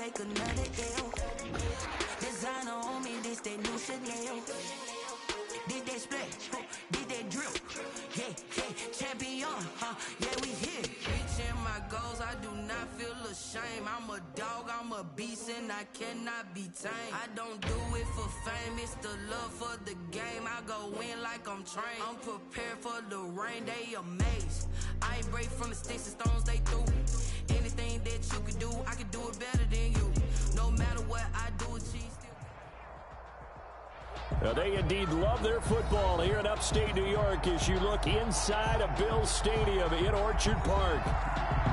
take another L. Designer on me, this they new Chanel. Did they splash? Did they drip? Yeah, champion, yeah, we here. Reaching my goals, I do not feel ashamed. I'm a dog, I'm a beast, and I cannot be tamed. I don't do it for fame, it's the love for the game. I go in like I'm trained. I'm prepared for the rain, they amazed. I ain't break from the sticks and stones they threw. Anything that you can do, I can do it better than you. No matter what I do, achieve still. Now they indeed love their football here in upstate New York as you look inside of Bills Stadium in Orchard Park.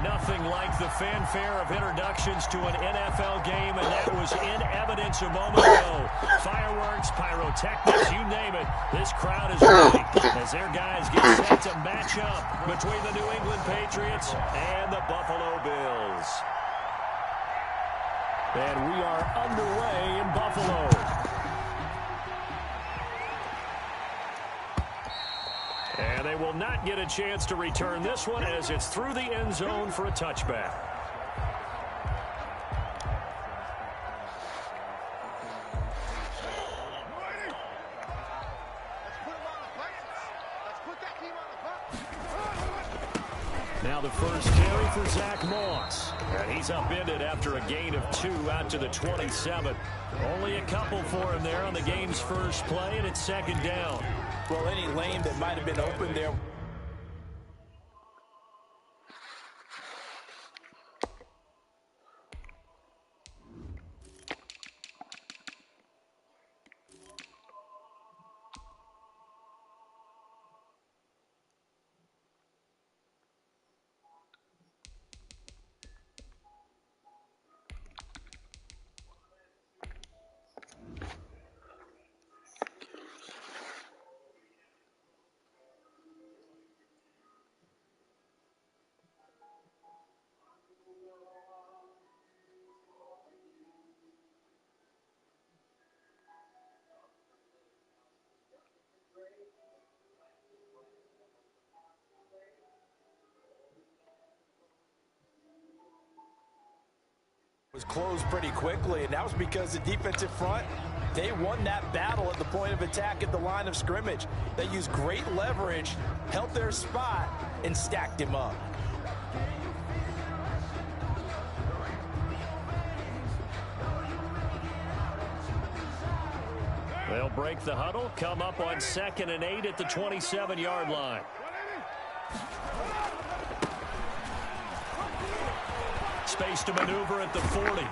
Nothing like the fanfare of introductions to an NFL game, and that was in evidence a moment ago. Fireworks, pyrotechnics, you name it. This crowd is ready as their guys get set to match up between the New England Patriots and the Buffalo Bills. And we are underway in Buffalo. And they will not get a chance to return this one as it's through the end zone for a touchback. Now the first carry for Zach Moss. And he's upended after a gain of 2 out to the 27. Only a couple for him there on the game's first play, and it's second down. Well, any lane that might have been open there. Was closed pretty quickly, and that was because the defensive front, they won that battle at the point of attack at the line of scrimmage. They used great leverage, held their spot, and stacked him up. They'll break the huddle, come up on 2nd and 8 at the 27-yard line. Space to maneuver at the 40.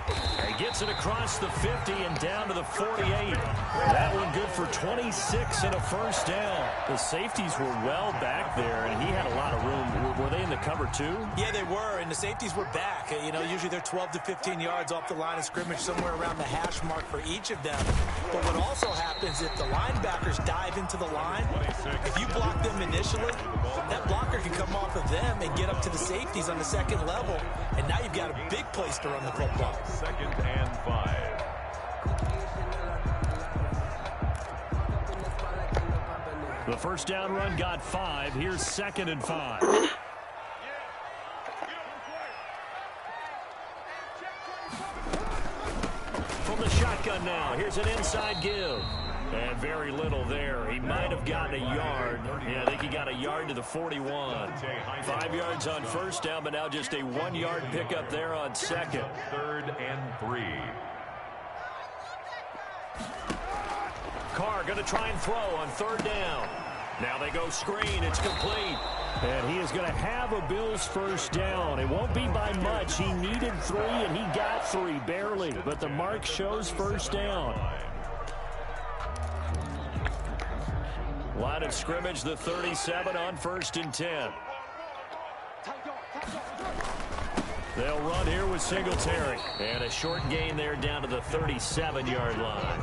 He gets it across the 50 and down to the 48. That one good for 26 and a first down. The safeties were well back there, and he had a lot of room. Were they in the cover too? Yeah, they were, and the safeties were back. You know, usually they're 12 to 15 yards off the line of scrimmage, somewhere around the hash mark for each of them. But what also happens if the linebackers dive into the line, if you block them initially, that blocker can come off of them and get up to the safeties on the second level, and now you've got a big place to run the football. 2nd and 5. The first down run got 5. Here's 2nd and 5. From the shotgun now, here's an inside give. And very little there. He might have gotten a yard. Yeah, I think he got a yard to the 41. 5 yards on first down, but now just a 1-yard pickup there on second. 3rd and 3. Carr going to try and throw on 3rd down. Now they go screen. It's complete. And he is going to have a Bills first down. It won't be by much. He needed 3, and he got 3, barely. But the mark shows first down. Line of scrimmage, the 37 on 1st and 10. They'll run here with Singletary. And a short gain there down to the 37-yard line.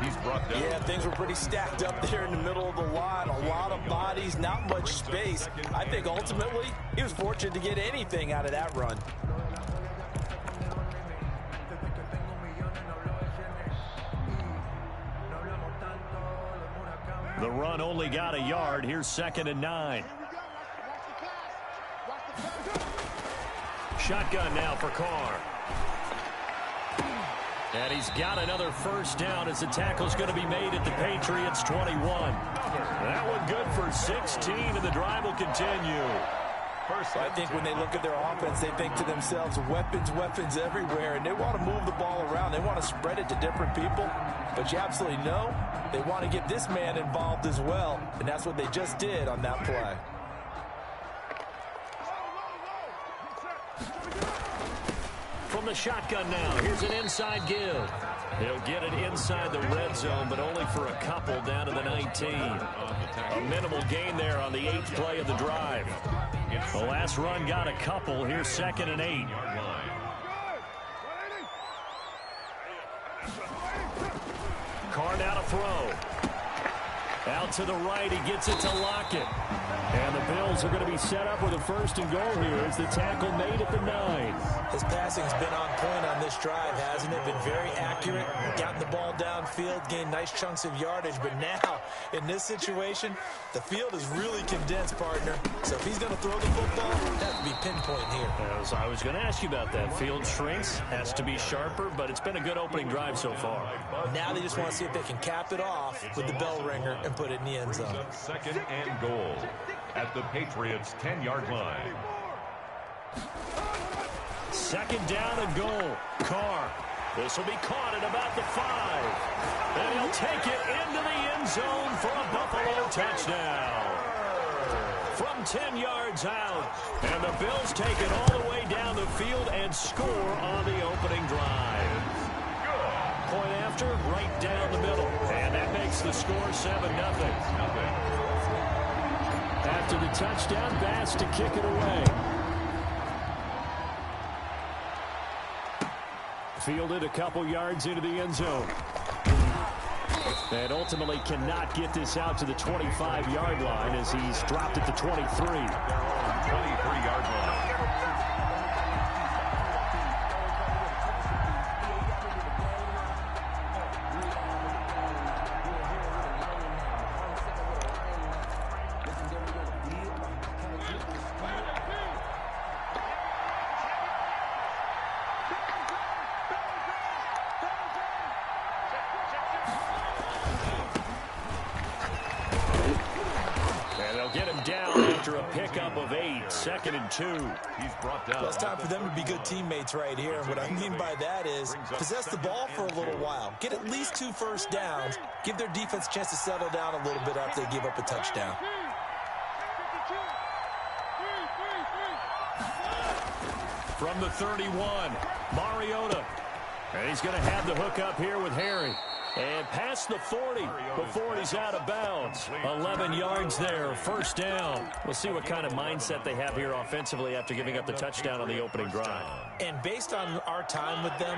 He's brought down. Yeah, things were pretty stacked up there in the middle of the line. A lot of bodies, not much space. I think ultimately he was fortunate to get anything out of that run. The run only got a yard. Here's 2nd and 9. Shotgun now for Carr. And he's got another first down as the tackle's going to be made at the Patriots 21. That one good for 16, and the drive will continue. I think when they look at their offense, they think to themselves, weapons, weapons everywhere, and they want to move the ball around. They want to spread it to different people, but you absolutely know they want to get this man involved as well, and that's what they just did on that play. From the shotgun now, here's an inside give. He'll get it inside the red zone, but only for a couple down to the 19. A minimal gain there on the 8th play of the drive. The last run got a couple. Here's 2nd and 8. Carr now to throw. Out to the right, he gets it to Lockett. And the Bills are going to be set up with a 1st and goal here as the tackle made at the 9. His passing's been on point on this drive, hasn't it? Been very accurate, gotten the ball downfield, gained nice chunks of yardage. But now, in this situation, the field is really condensed, partner. So if he's going to throw the football, that would be pinpoint here. As I was going to ask you about that. Field shrinks, has to be sharper, but it's been a good opening drive so far. Now they just want to see if they can cap it off with the bell ringer and put it in the end zone. 2nd and goal at the Patriots' 10-yard line. 2nd down and goal. Carr. This will be caught at about the 5. And he'll take it into the end zone for a Buffalo touchdown. From 10 yards out. And the Bills take it all the way down the field and score on the opening drive. Point after, right down the middle. And that makes the score 7-0. After the touchdown, Bass to kick it away. Fielded a couple yards into the end zone. And ultimately cannot get this out to the 25-yard line as he's dropped at the 23. 23-yard line. Pickup of 8, 2nd and 2. He's brought down. Well, it's time for them to be good teammates right here. And what I mean by that is possess the ball for a little while. Get at least 2 first downs. Give their defense a chance to settle down a little bit after they give up a touchdown. From the 31, Mariota. And he's going to have the hook up here with Harry. And past the 40 before he's out of bounds. 11 yards there, 1st down. We'll see what kind of mindset they have here offensively after giving up the touchdown on the opening drive. And based on our time with them,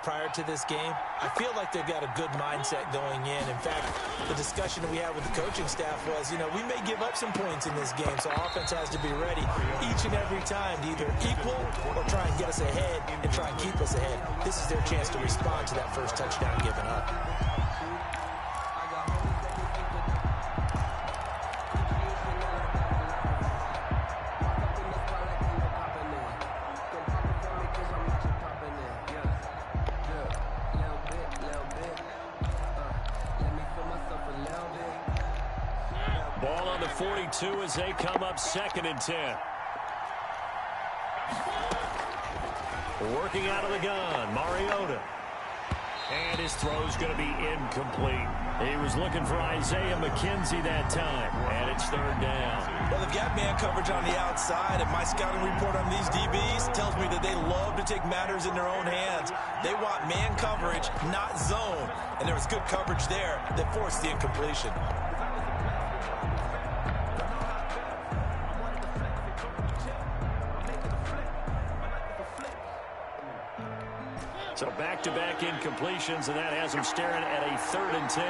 prior to this game, I feel like they've got a good mindset going in. In fact, the discussion that we had with the coaching staff was, we may give up some points in this game, so offense has to be ready each and every time to either equal or try and get us ahead and try and keep us ahead. This is their chance to respond to that first touchdown given up. Ball on the 42 as they come up 2nd and 10. Working out of the gun, Mariota. And his throw's going to be incomplete. He was looking for Isaiah McKenzie that time, and it's 3rd down. Well, they've got man coverage on the outside, and my scouting report on these DBs tells me that they love to take matters in their own hands. They want man coverage, not zone. And there was good coverage there that forced the incompletion. So back-to-back incompletions, and that has them staring at a 3rd and 10.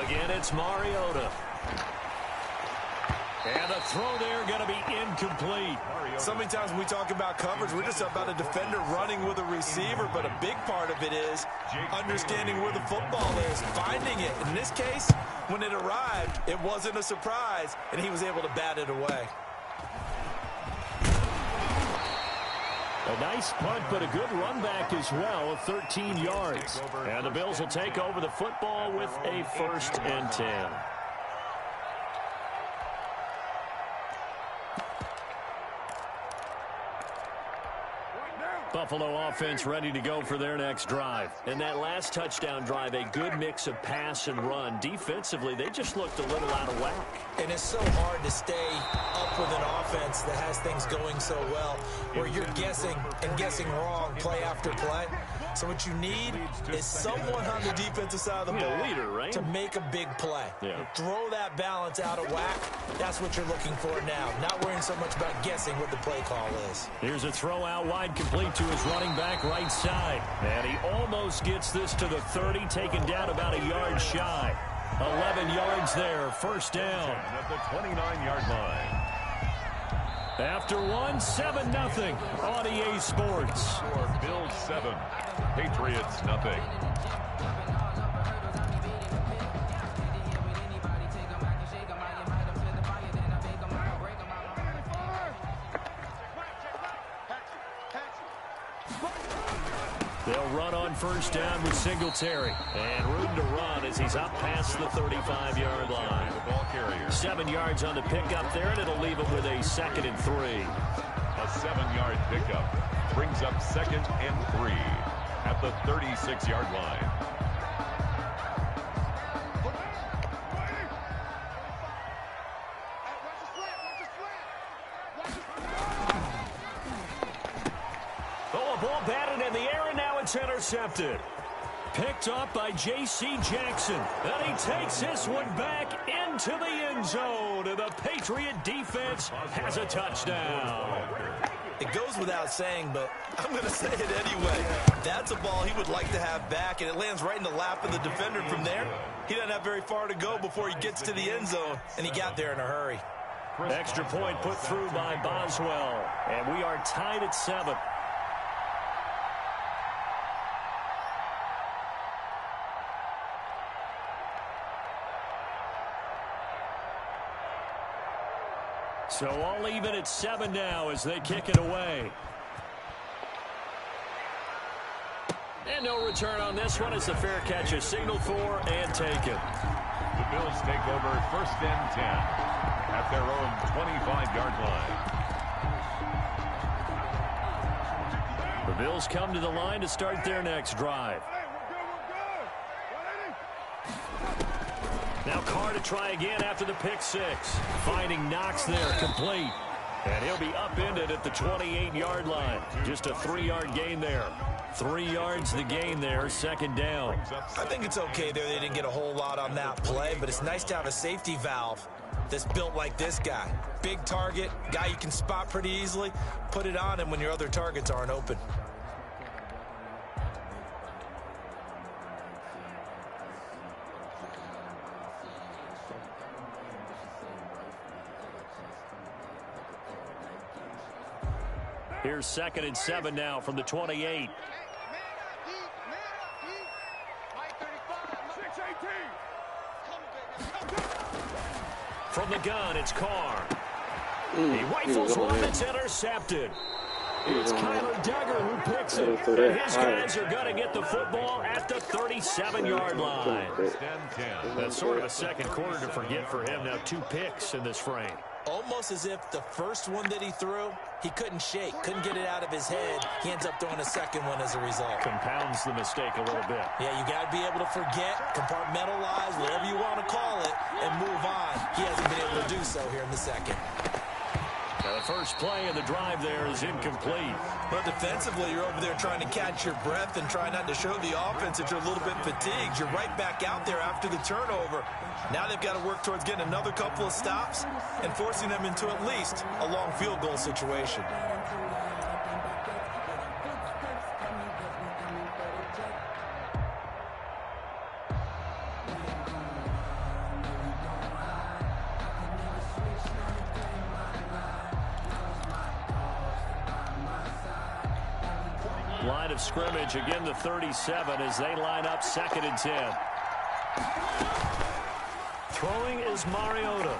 Again, it's Mariota. And the throw there going to be incomplete. So many times when we talk about coverage, we're just about a defender running with a receiver, but a big part of it is understanding where the football is, finding it. In this case, when it arrived, it wasn't a surprise, and he was able to bat it away. A nice punt, but a good run back as well of 13 yards. And the Bills will take over the football with a 1st and 10. Buffalo offense ready to go for their next drive. And that last touchdown drive, a good mix of pass and run. Defensively, they just looked a little out of whack. And it's so hard to stay up with an offense that has things going so well, where you're guessing and guessing wrong play after play. So what you need is someone on the defensive side of the ball leader, right? to make a big play. Yeah. Throw that balance out of whack. That's what you're looking for now. Not worrying so much about guessing what the play call is. Here's a throw out wide, complete to his running back right side. And he almost gets this to the 30, taken down about a yard shy. 11 yards there, 1st down. At the 29-yard line. After 7-0 on EA Sports. Score Bills 7, Patriots nothing. They'll run on 1st down with Singletary. And room to run as he's up past the 35-yard line. The ball carrier. 7 yards on the pickup there, and it'll leave him with a 2nd and 3. A 7-yard pickup brings up 2nd and 3 at the 36-yard line. Oh, a ball batted in the air, and now it's intercepted. Picked up by J.C. Jackson. And he takes this one back into the end zone. And the Patriot defense has a touchdown. It goes without saying, but I'm going to say it anyway. That's a ball he would like to have back, and it lands right in the lap of the defender from there. He doesn't have very far to go before he gets to the end zone, and he got there in a hurry. Extra point put through by Boswell. And we are tied at 7. So all even at 7 now as they kick it away. And no return on this one as the fair catch is signaled for and taken. The Bills take over 1st and 10 at their own 25-yard line. The Bills come to the line to start their next drive. Now Carr to try again after the pick 6. Finding Knox there, complete. And he'll be upended at the 28-yard line. Just a 3-yard gain there. 3 yards the gain there, 2nd down. I think it's okay there. They didn't get a whole lot on that play, but it's nice to have a safety valve that's built like this guy. Big target, guy you can spot pretty easily. Put it on him when your other targets aren't open. Here's 2nd and 7 now from the 28. From the gun, it's Carr. He rifles one that's intercepted. It's Kyler Duggar who picks it. And his guys are going to get the football at the 37-yard line. That's sort of a second quarter to forget for him. Now 2 picks in this frame. Almost as if the first one that he threw, he couldn't shake, couldn't get it out of his head. He ends up throwing a second one as a result. Compounds the mistake a little bit. Yeah, you got to be able to forget, compartmentalize, whatever you want to call it, and move on. He hasn't been able to do so here in the second. Now the first play of the drive there is incomplete. But defensively, you're over there trying to catch your breath and try not to show the offense that you're a little bit fatigued. You're right back out there after the turnover. Now they've got to work towards getting another couple of stops and forcing them into at least a long field goal situation. Line of scrimmage, again the 37 as they line up 2nd and 10. Throwing is Mariota.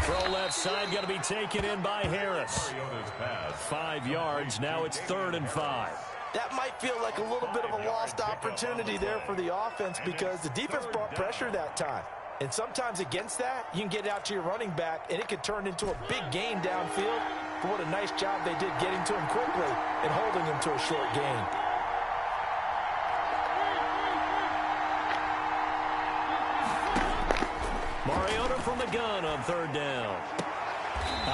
Throw left. left side, going to be taken in by Harris. 5 yards. Now it's 3rd and 5. That might feel like a little bit of a lost opportunity there for the offense because the defense brought pressure that time. And sometimes against that, you can get it out to your running back, and it could turn into a big gain downfield. But what a nice job they did getting to him quickly and holding him to a short gain. Mariota from the gun on 3rd down.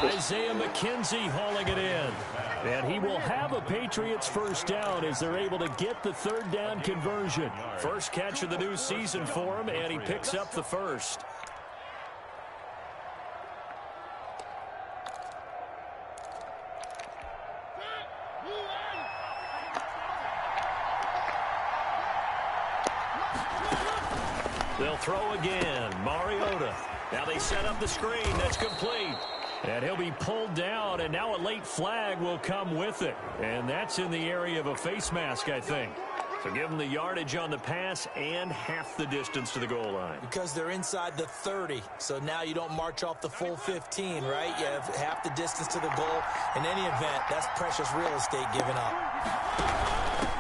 Isaiah McKenzie hauling it in. And he will have a Patriots first down as they're able to get the 3rd down conversion. First catch of the new season for him, and he picks up the first. They'll throw again. Mariota. Now they set up the screen. That's complete. And he'll be pulled down, and now a late flag will come with it. And that's in the area of a face mask, I think. So give them the yardage on the pass and half the distance to the goal line. Because they're inside the 30, so now you don't march off the full 15, right? You have half the distance to the goal. In any event, that's precious real estate given up.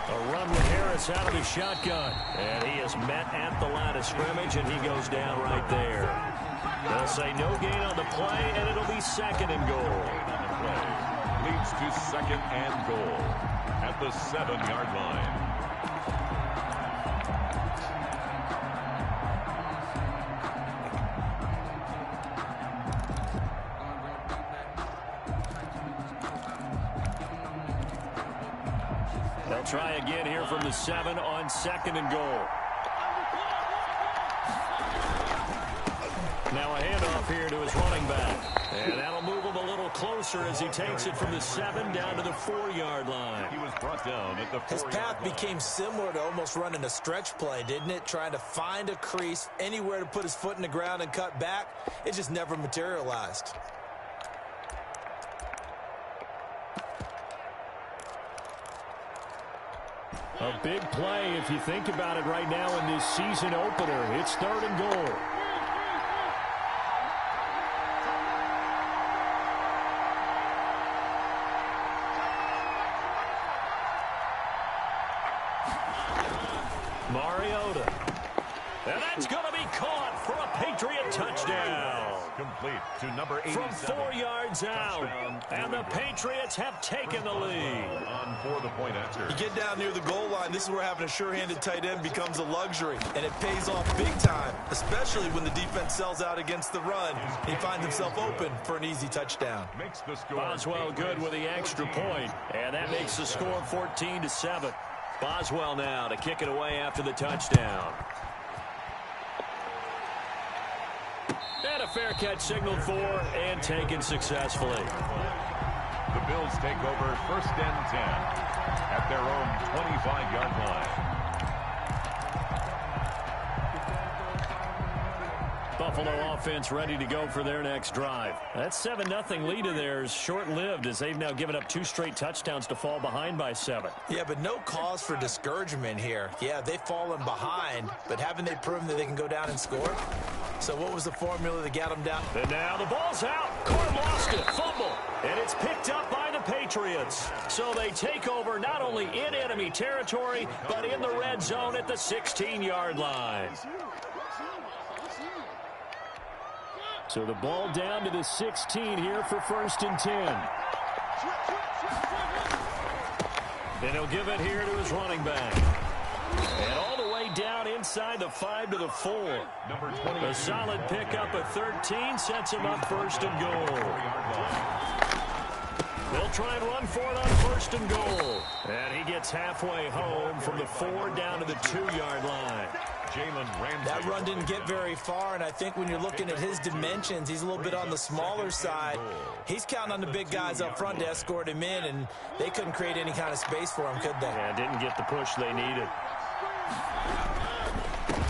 A run with Harris out of the shotgun. And he is met at the line of scrimmage, and he goes down right there. They'll say no gain on the play, and it'll be 2nd and goal. Leads to 2nd and goal at the 7-yard line. They'll try again here from the 7 on 2nd and goal. Now a handoff here to his running back. And that'll move him a little closer as he takes it from the 7 down to the 4-yard line. He was brought down at the 4-yard line. His path became similar to almost running a stretch play, didn't it? Trying to find a crease, anywhere to put his foot in the ground and cut back. It just never materialized. A big play if you think about it right now in this season opener. It's 3rd and goal. Mariota. And that's going to be caught for a Patriot touchdown. Complete to number 87. From 4 yards out. And the Patriots have taken the lead. On for the point after. You get down near the goal line, this is where having a sure-handed tight end becomes a luxury. And it pays off big time, especially when the defense sells out against the run. He finds himself open for an easy touchdown. Makes the score. Boswell good with the extra point. And that makes the score 14-7. Boswell now to kick it away after the touchdown. And a fair catch signaled for and taken successfully. The Bills take over 1st and 10 at their own 25-yard line. Buffalo offense ready to go for their next drive. That 7-0 lead of theirs short-lived as they've now given up 2 straight touchdowns to fall behind by 7. Yeah, but no cause for discouragement here. Yeah, they've fallen behind, but haven't they proven that they can go down and score? So what was the formula that got them down? And now the ball's out. Court lost it. Fumble. And it's picked up by the Patriots. So they take over not only in enemy territory, but in the red zone at the 16-yard line. So the ball down to the 16 here for 1st and 10. And he'll give it here to his running back. And all the way down inside the 5 to the 4. Number 20. A solid pickup of 13 sets him up 1st and goal. They'll try and run for it on 1st and goal. And he gets halfway home from the 4 down to the 2-yard line. That run didn't get very far, and I think when you're looking at his dimensions, he's a little bit on the smaller side. He's counting on the big guys up front to escort him in, and they couldn't create any kind of space for him, could they? Yeah, didn't get the push they needed.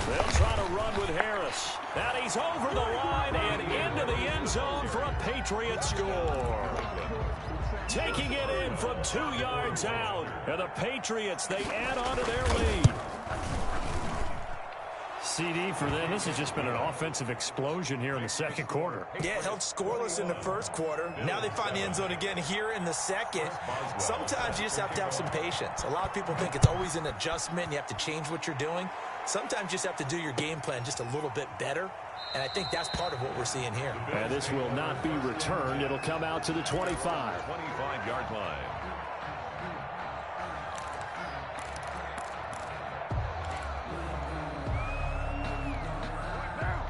They'll try to run with Harris. And he's over the line and into the end zone for a Patriot score. Taking it in from 2 yards out. And the Patriots, they add on to their lead. CD for them. This has just been an offensive explosion here in the second quarter. Yeah, held scoreless in the first quarter. Now they find the end zone again here in the second. Sometimes you just have to have some patience. A lot of people think it's always an adjustment. You have to change what you're doing. Sometimes you just have to do your game plan just a little bit better. And I think that's part of what we're seeing here. And this will not be returned. It'll come out to the 25. 25-yard line.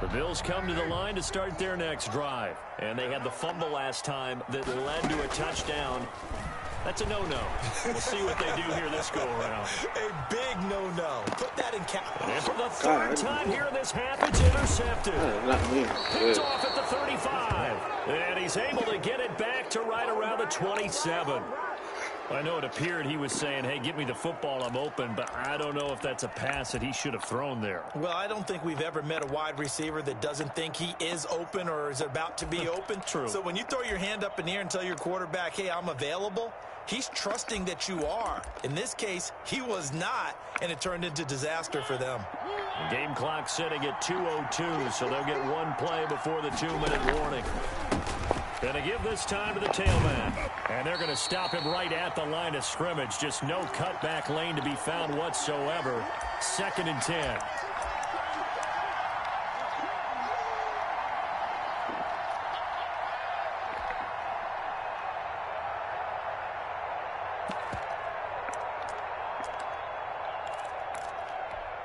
The Bills come to the line to start their next drive. And they had the fumble last time that led to a touchdown. That's a no-no. We'll see what they do here this go-around. A big no-no. Put that in cap. And for the third time here in this half, it's intercepted. Picked off at the 35. And he's able to get it back to right around the 27. I know it appeared he was saying, hey, give me the football, I'm open, but I don't know if that's a pass that he should have thrown there. Well, I don't think we've ever met a wide receiver that doesn't think he is open or is about to be open. True. So when you throw your hand up in the air and tell your quarterback, hey, I'm available, he's trusting that you are. In this case, he was not, and it turned into disaster for them. The game clock sitting at 2:02, so they'll get one play before the 2-minute warning. Going to give this time to the tailback. And they're going to stop him right at the line of scrimmage. Just no cutback lane to be found whatsoever. 2nd and 10.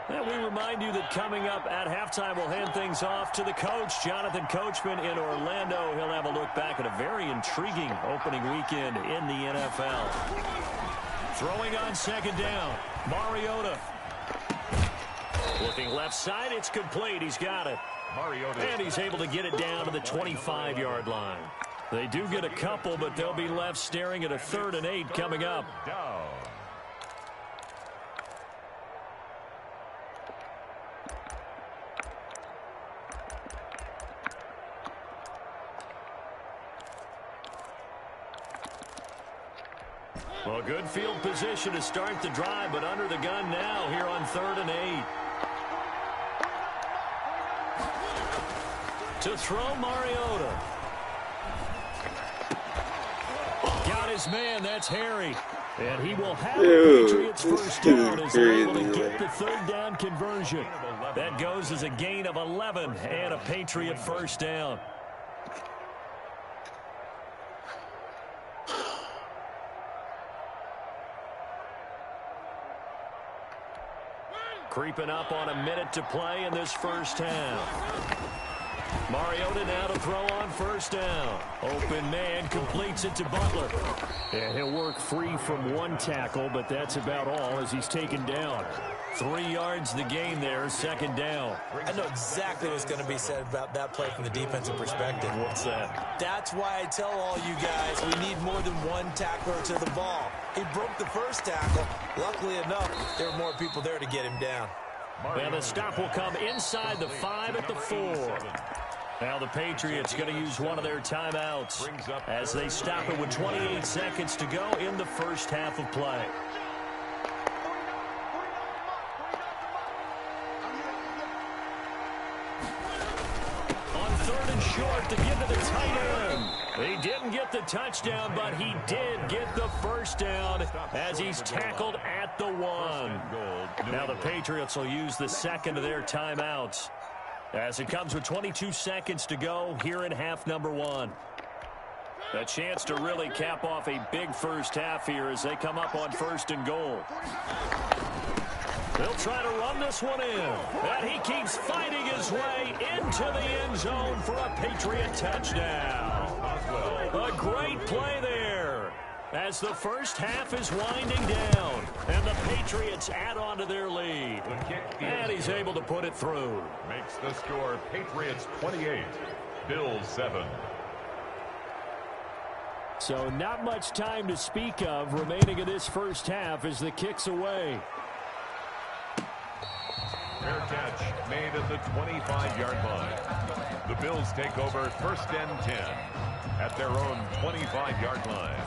And we remind you that coming up at halftime, we'll hand things off to the coach, Jonathan Coachman in Orlando. He'll have a look back at a very intriguing opening weekend in the NFL. Throwing on 2nd down, Mariota. Looking left side, it's complete. He's got it. Mariota. And he's able to get it down to the 25-yard line. They do get a couple, but they'll be left staring at a 3rd and 8 coming up. Down. Well, good field position to start the drive, but under the gun now here on 3rd and 8. To throw, Mariota. Got his man, that's Harry. And he will have the Patriots first down as they're able to get the 3rd down conversion. That goes as a gain of 11 and a Patriot first down. Creeping up on a minute to play in this first half. Mariota now to throw on 1st down. Open man completes it to Butler. And he'll work free from one tackle, but that's about all as he's taken down. 3 yards the gain there, 2nd down. I know exactly what's going to be said about that play from the defensive perspective. What's that? That's why I tell all you guys we need more than one tackler to the ball. He broke the first tackle. Luckily enough, there were more people there to get him down. And the stop will come inside the 5 at the 4. Now the Patriots going to use one of their timeouts as they stop it with 28 seconds to go in the first half of play. On 3rd and short to give to the tight end. He didn't get the touchdown, but he did get the first down as he's tackled at the 1. Now the Patriots will use the 2nd of their timeouts as it comes with 22 seconds to go here in half number 1. A chance to really cap off a big first half here as they come up on 1st and goal. They'll try to run this one in. And he keeps fighting his way into the end zone for a Patriot touchdown. A great play there as the first half is winding down. And the Patriots add on to their lead. And he's able to put it through. Makes the score Patriots 28, Bills 7. So not much time to speak of remaining in this first half as the kick's away. Fair catch made at the 25-yard line. The Bills take over 1st and 10 at their own 25-yard line.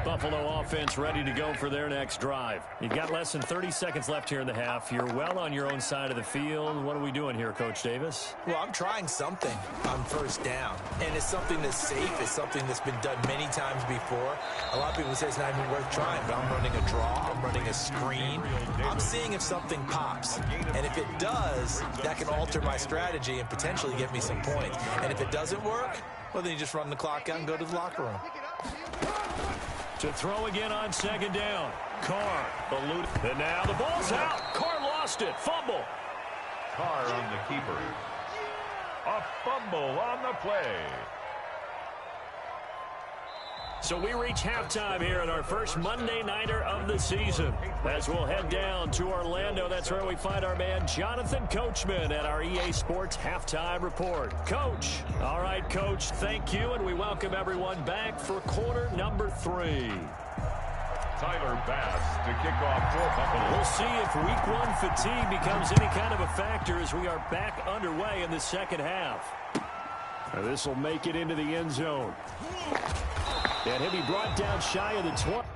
Buffalo offense ready to go for their next drive. You've got less than 30 seconds left here in the half. You're well on your own side of the field. What are we doing here, Coach Davis? Well, I'm trying something on first down, and it's something that's safe. It's something that's been done many times before. A lot of people say it's not even worth trying, but I'm running a draw. I'm running a screen. I'm seeing if something pops, and if it does, that can alter my strategy and potentially get me some points. And if it doesn't work, well, then you just run the clock out and go to the locker room. To throw again on second down. Carr eluded. And now the ball's out. Carr lost it. Fumble. Carr on the keeper. A fumble on the play. So we reach halftime here in our first Monday Nighter of the season. As we'll head down to Orlando, that's where we find our man Jonathan Coachman at our EA Sports Halftime Report. Coach. All right, Coach, thank you, and we welcome everyone back for quarter number 3. Tyler Bass to kick off for Buffalo. We'll see if week 1 fatigue becomes any kind of a factor as we are back underway in the second half. Now this will make it into the end zone. And he'll be brought down shy of the 20.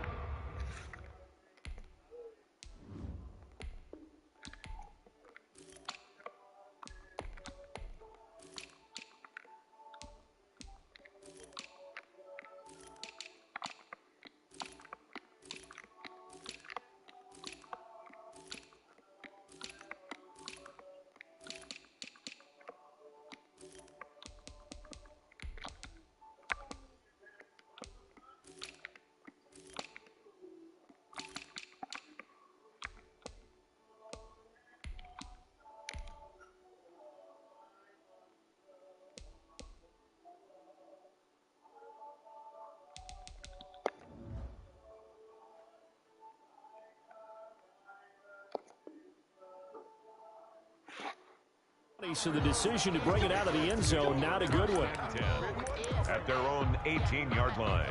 So the decision to bring it out of the end zone, not a good one. 10 at their own 18-yard line.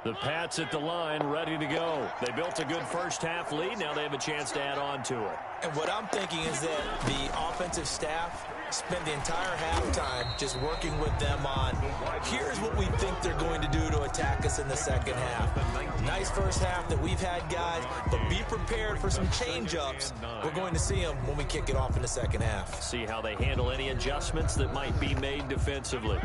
The Pats at the line, ready to go. They built a good first-half lead. Now they have a chance to add on to it. And what I'm thinking is that the offensive staff spent the entire halftime just working with them on, here's what we think they're going to do to attack us in the second half. Nice first half that we've had, guys, but be prepared for some change-ups. We're going to see them when we kick it off in the second half. See how they handle any adjustments that might be made defensively.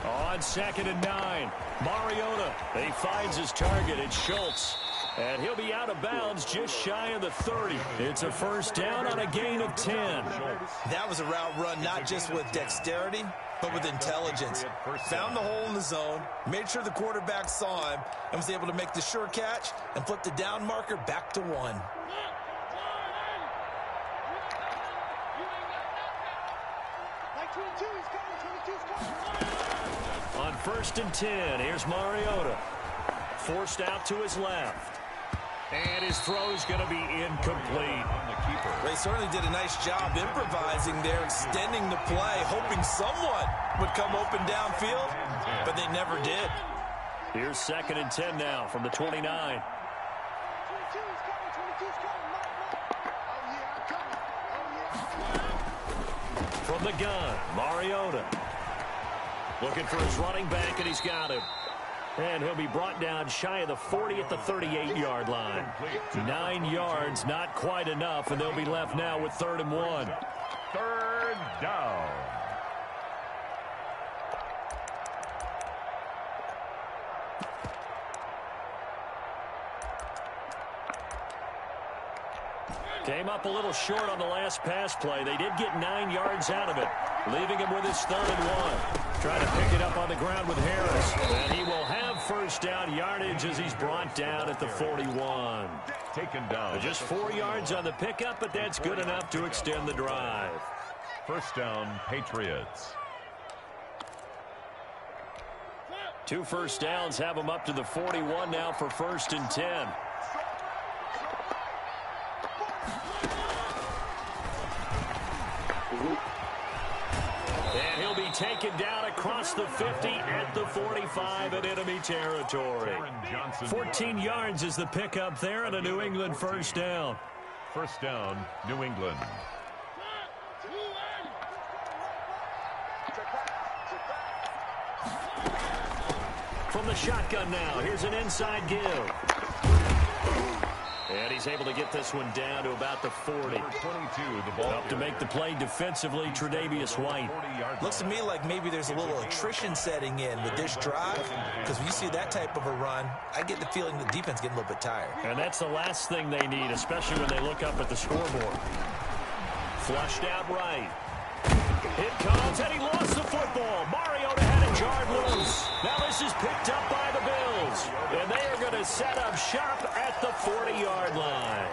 On 2nd and 9, Mariota, he finds his target. It's Schultz, and he'll be out of bounds just shy of the 30. It's a first down on a gain of 10. That was a route run not just with dexterity, but with intelligence. Found the hole in the zone, made sure the quarterback saw him, and was able to make the sure catch and flip the down marker back to 1. On 1st and 10, here's Mariota. Forced out to his left. And his throw's going to be incomplete. They certainly did a nice job improvising there, extending the play, hoping someone would come open downfield, but they never did. Here's 2nd and 10 now from the 29. From the gun, Mariota. Looking for his running back, and he's got him. And he'll be brought down shy of the 40 at the 38-yard line. 9 yards, not quite enough, and they'll be left now with 3rd and 1. 3rd down. Came up a little short on the last pass play. They did get 9 yards out of it, leaving him with his 3rd and 1. Trying to pick it up on the ground with Harris. And he will have first down yardage as he's brought down at the 41. Taken down. Just 4 yards on the pickup, but that's good enough to extend the drive. First down, Patriots. 2 first downs have them up to the 41 now for 1st and 10. And he'll be taken down across the 50 at the 45 in enemy territory. 14 yards is the pickup there and a New England first down. First down, New England. From the shotgun now, here's an inside give. And he's able to get this one down to about the 40. 22, the ball. Up to make the play defensively, Tre'Davious White. Looks to me like maybe there's a little attrition setting in with this drive, because when you see that type of a run, I get the feeling the defense getting a little bit tired. And that's the last thing they need, especially when they look up at the scoreboard. Flushed out right. It comes, and he lost the football. Mariota had it jarred loose. Now this is picked up by the Bills. And they are going to set up shop at the 40-yard line.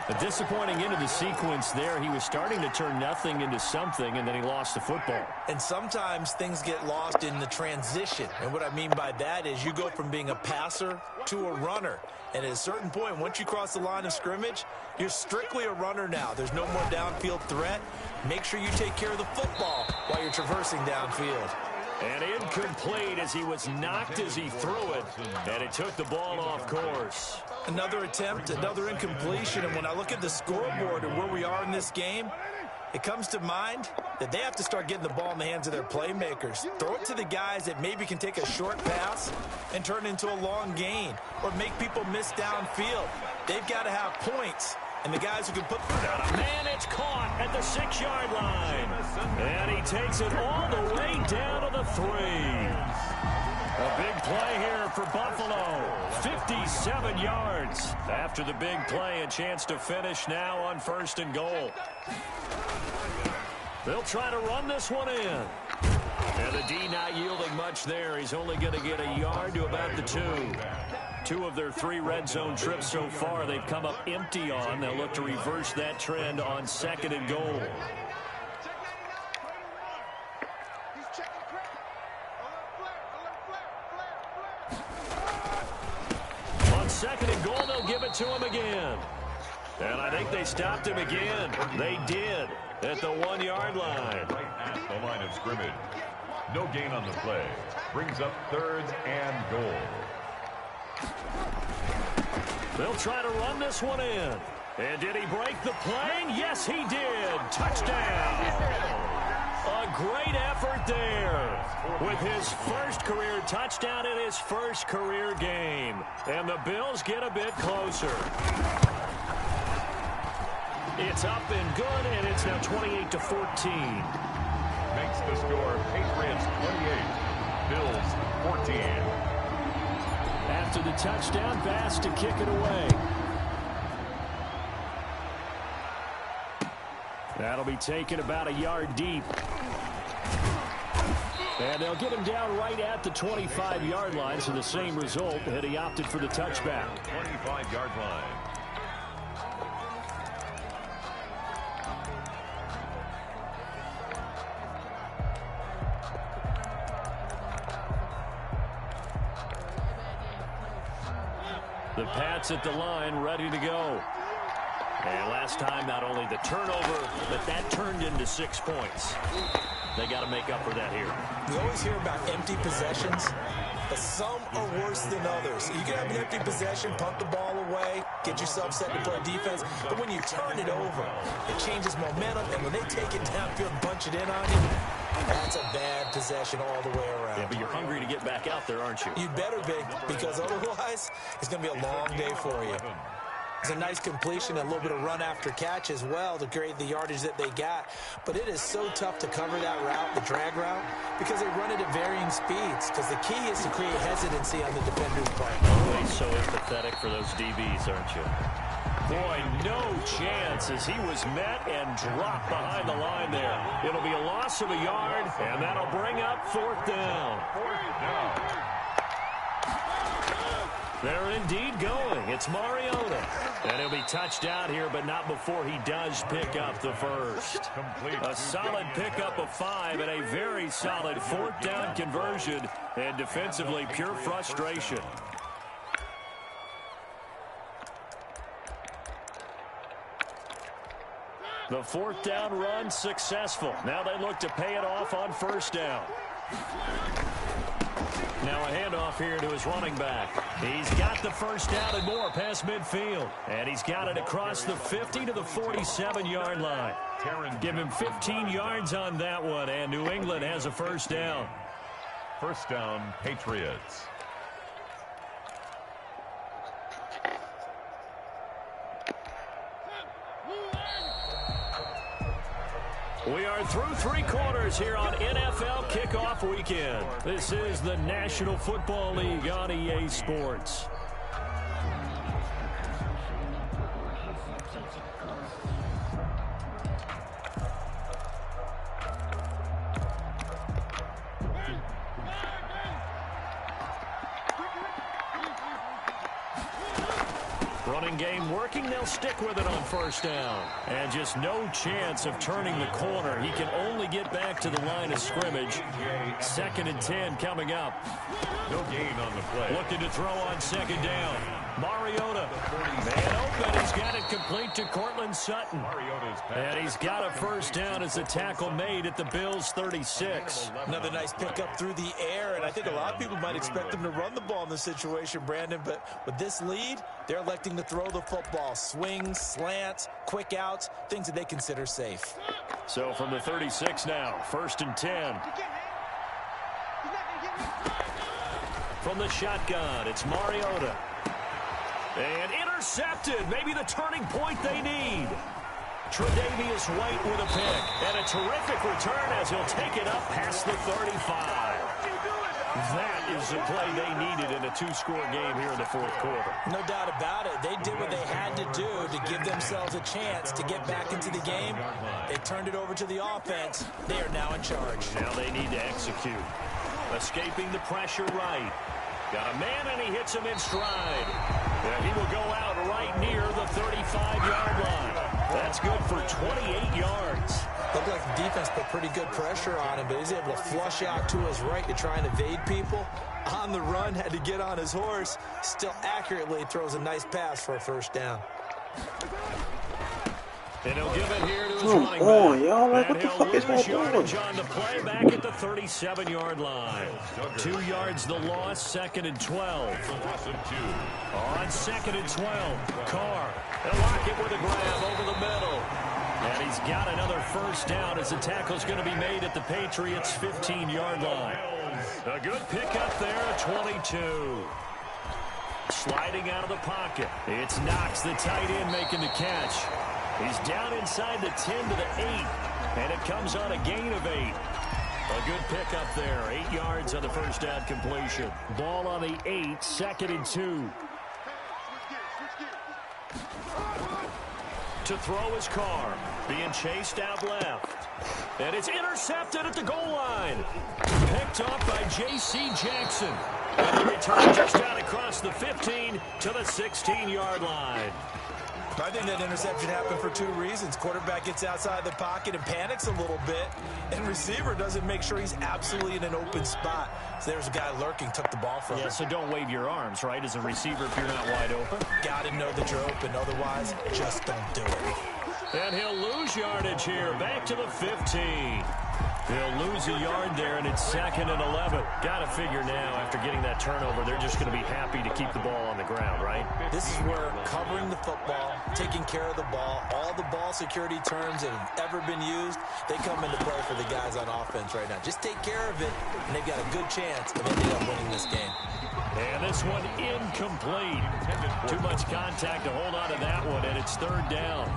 A disappointing end of the sequence there. He was starting to turn nothing into something, and then he lost the football. And sometimes things get lost in the transition. And what I mean by that is you go from being a passer to a runner. And at a certain point, once you cross the line of scrimmage, you're strictly a runner now. There's no more downfield threat. Make sure you take care of the football while you're traversing downfield. And incomplete as he was knocked as he threw it. And it took the ball off course. Another attempt, another incompletion. And when I look at the scoreboard and where we are in this game, it comes to mind that they have to start getting the ball in the hands of their playmakers. Throw it to the guys that maybe can take a short pass and turn it into a long gain or make people miss downfield. They've got to have points. And the guys who can put man, it's caught at the 6-yard line. And he takes it all the way down to the 3. A big play here for Buffalo. 57 yards. After the big play, a chance to finish now on 1st and goal. They'll try to run this one in. And the D not yielding much there. He's only going to get a yard to about the 2. 2 of their 3 red zone trips so far they've come up empty on. They'll look to reverse that trend on 2nd and goal. On 2nd and goal, they'll give it to him again. And I think they stopped him again. They did at the 1-yard line. Right at the line of scrimmage. No gain on the play. Brings up 3rd and goal. They'll try to run this one in. And did he break the plane? Yes, he did. Touchdown. A great effort there with his first career touchdown in his first career game. And the Bills get a bit closer. It's up and good, and it's now 28-14. Makes the score Patriots 28, Bills 14. After the touchdown pass to kick it away. That'll be taken about a yard deep. And they'll get him down right at the 25-yard line, so the same result, and he opted for the touchback. 25-yard line. The Pats at the line, ready to go. And last time, not only the turnover, but that turned into 6 points. They got to make up for that here. We always hear about empty possessions, but some are worse than others. You can have an empty possession, punt the ball away, get yourself set to play defense, but when you turn it over, it changes momentum, and when they take it downfield and punch it in on you, that's a bad possession all the way around. Yeah, but you're hungry to get back out there, aren't you? You'd better be, because otherwise, it's going to be a long day for you. It's a nice completion, a little bit of run after catch as well to create the yardage that they got. But it is so tough to cover that route, the drag route, because they run it at varying speeds. Because the key is to create hesitancy on the defender's part. Always so empathetic for those DBs, aren't you? Boy, no chance as he was met and dropped behind the line there. It'll be a loss of a yard, and that'll bring up 4th down. They're indeed going. It's Mariota. And he'll be touched out here, but not before he does pick up the first. A solid pickup of 5 and a very solid 4th down conversion. And defensively, pure frustration. The 4th down run successful. Now they look to pay it off on 1st down. Now a handoff here to his running back. He's got the 1st down and more past midfield. And he's got it across the 50 to the 47-yard line. Give him 15 yards on that one, and New England has a 1st down. 1st down, Patriots. We are through 3 quarters here on NFL Kickoff Weekend. This is the National Football League on EA Sports. Running game working. They'll stick with it on 1st down. And just no chance of turning the corner. He can only get back to the line of scrimmage. 2nd and 10 coming up. No gain on the play. Looking to throw on 2nd down. Mariota. Man open. He's got it complete to Cortland Sutton. And he's got a 1st down as the tackle made at the Bills' 36. Another nice pickup through the air, and I think a lot of people might expect them to run the ball in this situation, Brandon, but with this lead, they're electing to throw the football. Swings, slants, quick outs, things that they consider safe. So from the 36 now, 1st and 10. From the shotgun, it's Mariota. And intercepted. Maybe the turning point they need. Tre'Davious White with a pick. And a terrific return as he'll take it up past the 35. That is the play they needed in a 2-score game here in the 4th quarter. No doubt about it. They did what they had to do to give themselves a chance to get back into the game. They turned it over to the offense. They are now in charge. Now they need to execute. Escaping the pressure right. Got a man, and he hits him in stride. And he will go out right near the 35-yard line. That's good for 28 yards. Looked like the defense put pretty good pressure on him, but he's able to flush out to his right to try and evade people. On the run, had to get on his horse. Still accurately throws a nice pass for a 1st down. And he'll give it here to his running back. Y'all, like, what And the he'll fuck is lose going on? yardage on the play back at the 37-yard line. 2 yards the loss, 2nd and 12. On 2nd and 12, Carr. They'll lock it with a grab over the middle. And he's got another 1st down as the tackle's going to be made at the Patriots' 15-yard line. A good pickup there at 22. Sliding out of the pocket. It's Knox, the tight end, making the catch. He's down inside the 10 to the 8. And it comes on a gain of 8. A good pickup there. 8 yards on the 1st down completion. Ball on the 8, 2nd and 2. To throw his Carr. Being chased out left. And it's intercepted at the goal line. Picked off by J.C. Jackson. And the return just out across the 15 to the 16-yard line. I think that interception happened for 2 reasons. Quarterback gets outside the pocket and panics a little bit, and receiver doesn't make sure he's absolutely in an open spot. So there's a guy lurking, took the ball from him. Yeah, so don't wave your arms, right, as a receiver if you're not wide open. Got to know that you're open. Otherwise, just don't do it. And he'll lose yardage here, back to the 15. He'll lose a yard there, and it's 2nd and 11. Got to figure now, after getting that turnover, they're just going to be happy to keep the ball on the ground, right? This is where covering the football, taking care of the ball, all the ball security terms that have ever been used, they come into play for the guys on offense right now. Just take care of it, and they've got a good chance of ending up winning this game. And this one incomplete. Too much contact to hold on to that one, and it's 3rd down.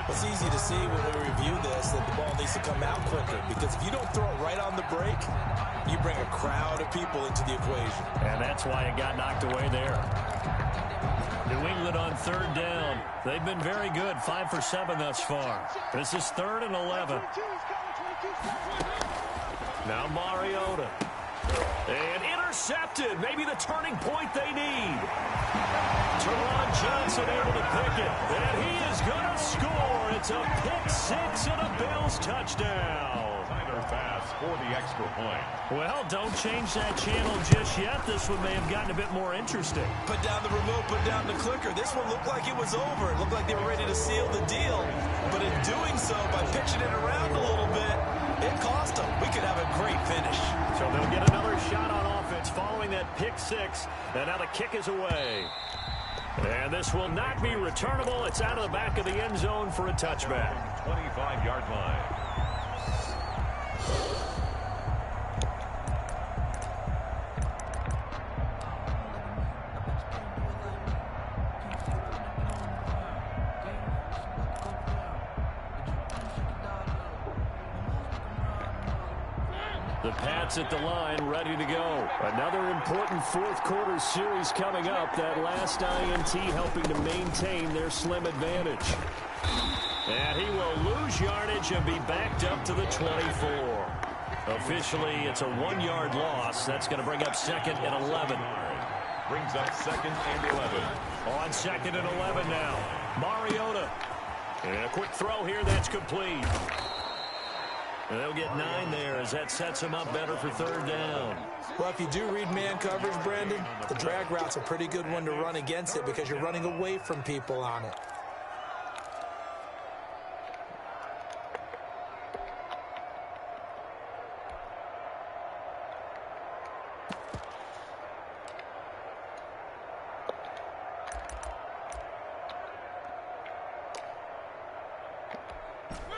It's easy to see when we review this that the ball needs to come out quicker, because if you don't throw it right on the break, you bring a crowd of people into the equation. And that's why it got knocked away there. New England on 3rd down. They've been very good, 5 for 7 thus far. This is 3rd and 11. Now Mariota. And intercepted. Maybe the turning point they need. Teron Johnson able to pick it. And he is going to score. It's a pick six and a Bills touchdown. Tyler pass for the extra point. Well, don't change that channel just yet. This one may have gotten a bit more interesting. Put down the remote, put down the clicker. This one looked like it was over. It looked like they were ready to seal the deal. But in doing so, by pitching it around a little bit, it cost them. We could have a great finish. So they'll get another shot on offense following that pick six. And now the kick is away. And this will not be returnable. It's out of the back of the end zone for a touchback. 25-yard line. The Pats at the line, ready to go. Another important fourth quarter series coming up. That last INT helping to maintain their slim advantage. And he will lose yardage and be backed up to the 24. Officially, it's a 1-yard loss. That's going to bring up second and 11. Brings up second and 11. On second and 11 now. Mariota. And a quick throw here that's complete. And they'll get 9 there as that sets them up better for third down. Well, if you do read man coverage, Brandon, the drag route's a pretty good one to run against it because you're running away from people on it.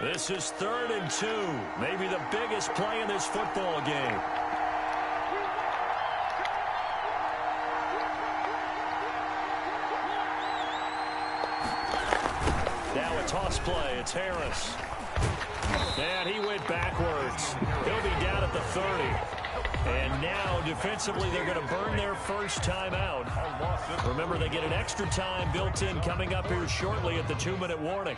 This is 3rd and 2. Maybe the biggest play in this football game. Now a toss play. It's Harris. And he went backwards. He'll be down at the 30. And now, defensively, they're going to burn their first time out. Remember, they get an extra time built in coming up here shortly at the 2-minute warning.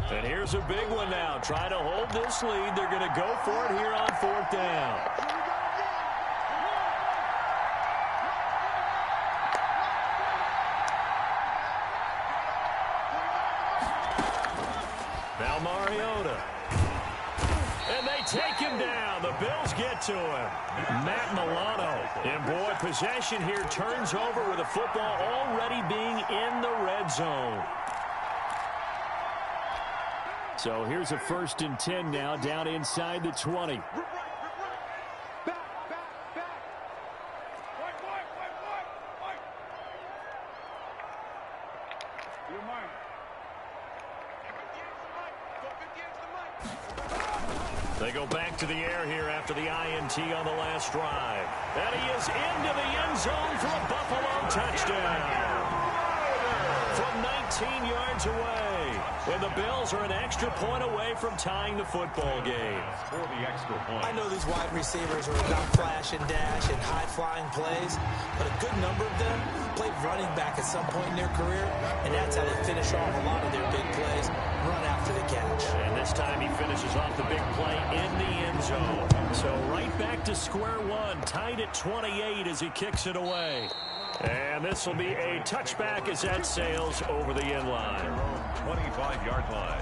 And here's a big one now. Trying to hold this lead. They're going to go for it here on 4th down. Now Mariota. And they take him down. The Bills get to him. Matt Milano. And boy, possession here turns over with the football already being in the red zone. So here's a 1st and 10 now, down inside the 20. They go back to the air here after the INT on the last drive. And he is into the end zone for a Buffalo touchdown. From 19 yards away. And the Bills are an extra point away from tying the football game. For the extra point. I know these wide receivers are about flash and dash and high-flying plays, but a good number of them played running back at some point in their career, and that's how they finish off a lot of their big plays, run after the catch. And this time he finishes off the big play in the end zone. So right back to square one, tied at 28 as he kicks it away. And this will be a touchback as that sails over the end line. 25-yard line.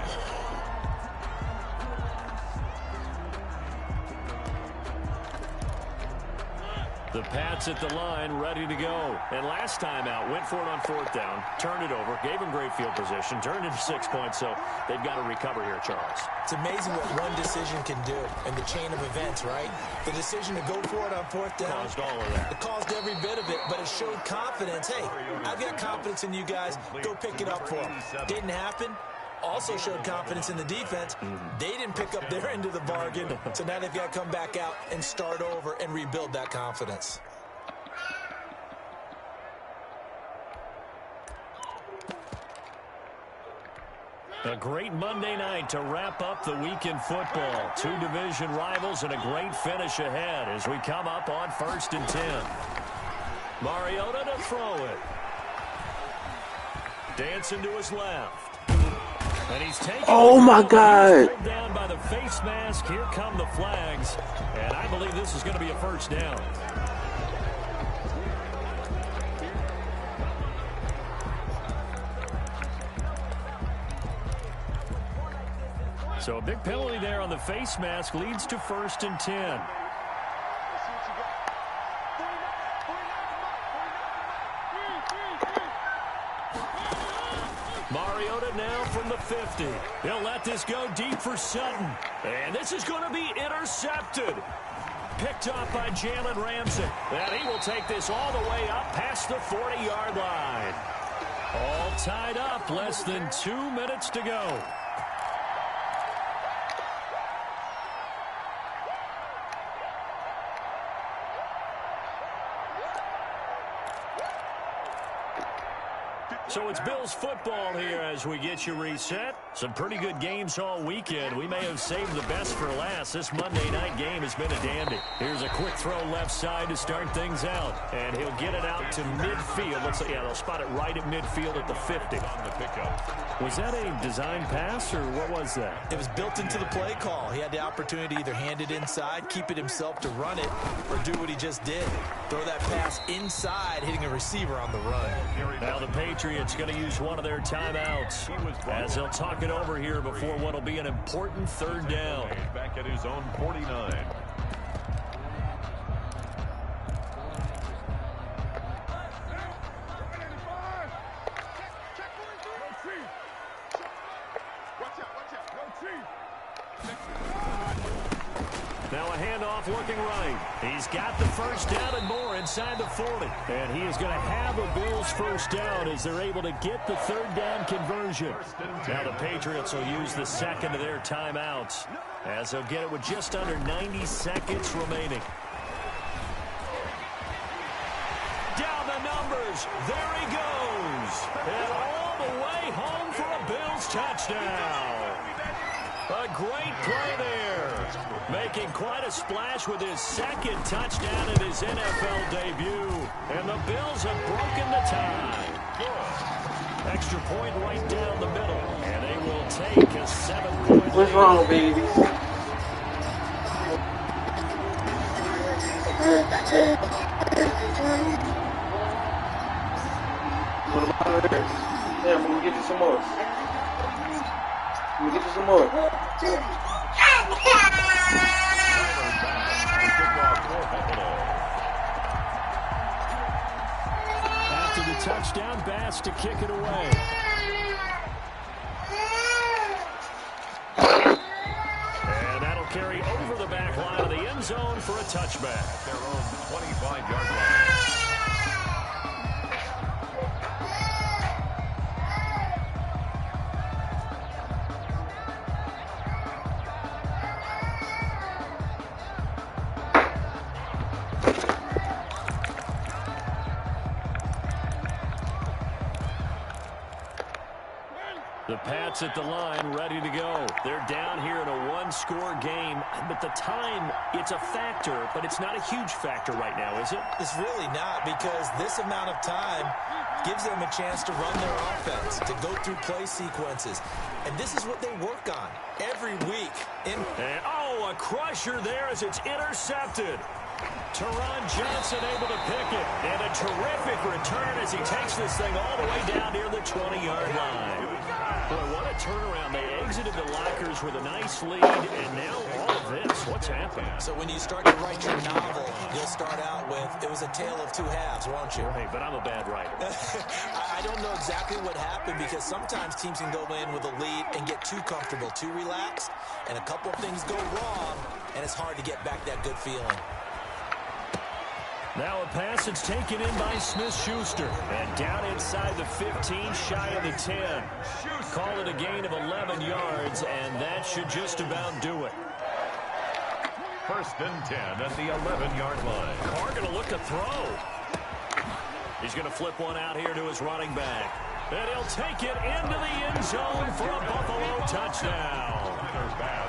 The Pats at the line, ready to go. And last time out, went for it on 4th down, turned it over, gave him great field position, turned into 6 points, so they've got to recover here, Charles. It's amazing what one decision can do in the chain of events, right? The decision to go for it on 4th down. Caused all of that. It caused every bit of it, but it showed confidence. Hey, I've got confidence in you guys. Go pick it up for them. Didn't happen. Also showed confidence in the defense. They didn't pick up their end of the bargain, so now they've got to come back out and start over and rebuild that confidence. A great Monday night to wrap up the week in football. Two division rivals and a great finish ahead as we come up on 1st and 10. Mariota to throw it. Dancing to his left. And he's taken. Oh my God. Pulled down by the face mask. Here come the flags. And I believe this is going to be a first down. So a big penalty there on the face mask leads to 1st and 10. Mariota now from the 50. He'll let this go deep for Sutton. And this is going to be intercepted. Picked up by Jalen Ramsey. And he will take this all the way up past the 40-yard line. All tied up, less than 2 minutes to go. So it's Bills football here as we get you reset. Some pretty good games all weekend. We may have saved the best for last. This Monday night game has been a dandy. Here's a quick throw left side to start things out. And he'll get it out to midfield. Looks like, yeah, they'll spot it right at midfield at the 50. On the pickup. Was that a design pass or what was that? It was built into the play call. He had the opportunity to either hand it inside, keep it himself to run it, or do what he just did. Throw that pass inside, hitting a receiver on the run. Now the Patriots going to use one of their timeouts as they'll talk it over here before what will be an important 3rd down. Back at his own 49. Now a handoff looking right. He's got the first down and more inside the 40. And he is going to have a Bills first down as they're able to get the 3rd down conversion. Now the Patriots will use the second of their timeouts as they'll get it with just under 90 seconds remaining. Down the numbers. There he goes. And all the way home for a Bills touchdown. A great play there. Making quite a splash with his 2nd touchdown in his NFL debut. And the Bills have broken the tie. Extra point right down the middle. And they will take a 7-point lead. What's wrong, baby? What about this? Yeah, I'm going to get you some more. I'm going to get you some more. After the touchdown, Bass to kick it away. And that'll carry over the back line of the end zone for a touchback. Their own 25-yard line. The Pats at the line, ready to go. They're down here in a one-score game, but the time, it's a factor, but it's not a huge factor right now, is it? It's really not, because this amount of time gives them a chance to run their offense, to go through play sequences. And this is what they work on every week. And a crusher there as it's intercepted. Teron Johnson able to pick it. And a terrific return as he takes this thing all the way down near the 20-yard line. Boy, what a turnaround. They exited the lockers with a nice lead, and now all of this. What's happening? So when you start to write your novel, you'll start out with, it was a tale of two halves, won't you? Hey, but I'm a bad writer. I don't know exactly what happened, because sometimes teams can go in with a lead and get too comfortable, too relaxed, and a couple of things go wrong, and it's hard to get back that good feeling. Now a pass that's taken in by Smith-Schuster. And down inside the 15, shy of the 10. Call it a gain of 11 yards, and that should just about do it. 1st and 10 at the 11-yard line. Carr going to look to throw. He's going to flip one out here to his running back. And he'll take it into the end zone for a Buffalo touchdown.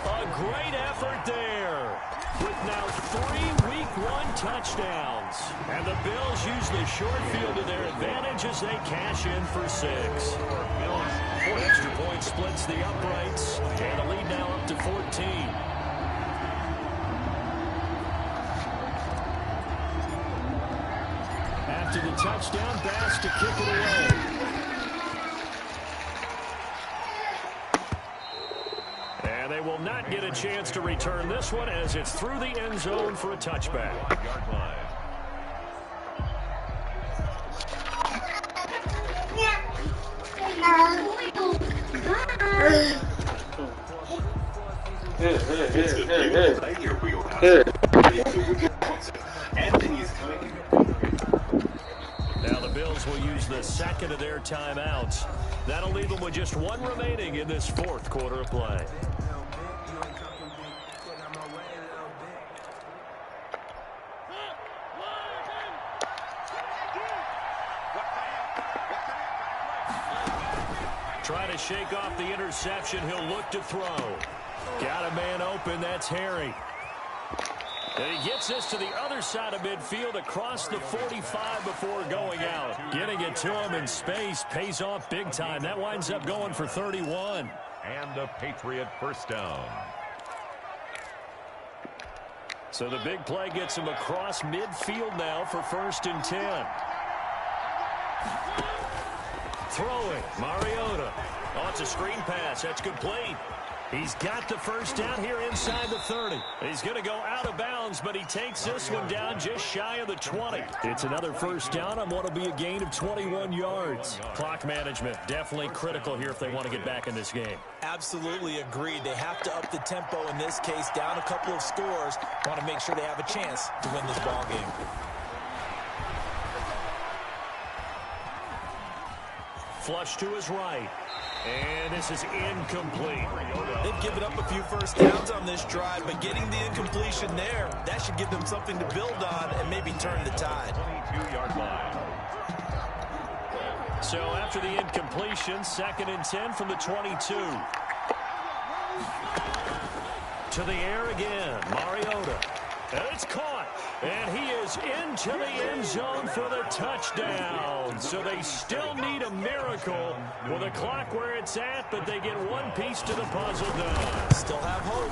A great effort there, with now 3 Week 1 touchdowns. And the Bills use the short field to their advantage as they cash in for 6. Extra point splits the uprights, and the lead now up to 14. After the touchdown, Bass to kick it away. And they will not get a chance to return this one as it's through the end zone for a touchback. Now the Bills will use the second of their timeouts. That'll leave them with just 1 remaining in this 4th quarter of play. Trying to shake off the interception. He'll look to throw. Got a man open. That's Harry. And he gets this to the other side of midfield across the 45 before going out. Getting it to him in space pays off big time. That winds up going for 31. And a Patriot first down. So the big play gets him across midfield now for 1st and 10. Throwing, Mariota. Oh, it's a screen pass. That's complete. He's got the first down here inside the 30. He's going to go out of bounds, but he takes this one down just shy of the 20. It's another first down on what will be a gain of 21 yards. Clock management, definitely critical here if they want to get back in this game. Absolutely agreed. They have to up the tempo in this case, down a couple of scores. Want to make sure they have a chance to win this ball game. Flush to his right. And this is incomplete. They've given up a few first downs on this drive, but getting the incompletion there, that should give them something to build on and maybe turn the tide. 22-yard line. So after the incompletion, 2nd and 10 from the 22. To the air again, Mariota. And it's caught. And he is into the end zone for the touchdown. So they still need a miracle with the clock where it's at, but they get one piece to the puzzle done. Still have hope.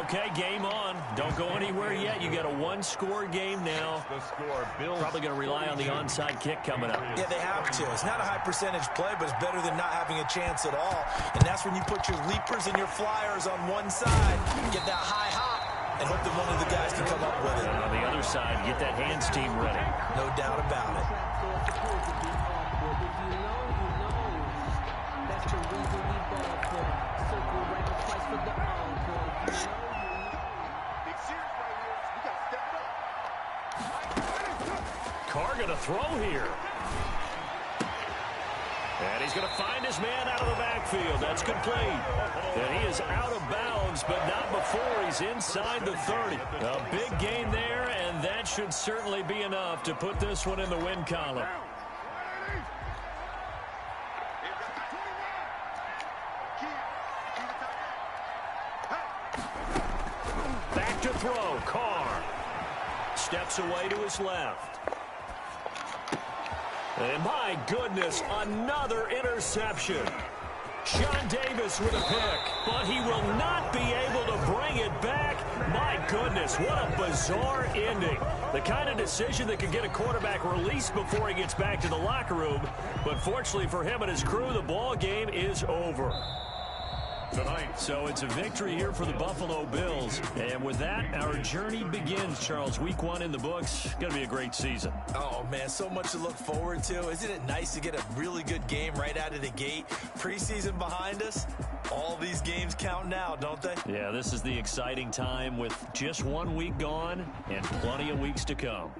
Okay, game on. Don't go anywhere yet. You got a 1-score game now. The score, Bills. Probably going to rely on the onside kick coming up. Yeah, they have to. It's not a high percentage play, but it's better than not having a chance at all. And that's when you put your leapers and your flyers on one side, get that high hop, and hope that one of the guys can come up with it. And on the other side, get that hands team ready. No doubt about it. Carr going to throw here. And he's going to find his man out of the backfield. That's complete. And he is out of bounds, but not before he's inside the 30. A big gain there, and that should certainly be enough to put this one in the win column. Back to throw, Carr. Steps away to his left. And my goodness, another interception. Sean Davis with a pick, but he will not be able to bring it back. My goodness, what a bizarre ending. The kind of decision that could get a quarterback released before he gets back to the locker room. But fortunately for him and his crew, the ball game is over. Tonight. So it's a victory here for the Buffalo Bills. And with that, our journey begins, Charles. Week 1 in the books. Going to be a great season. Oh, man, so much to look forward to. Isn't it nice to get a really good game right out of the gate? Preseason behind us. All these games count now, don't they? Yeah, this is the exciting time with just 1 week gone and plenty of weeks to come.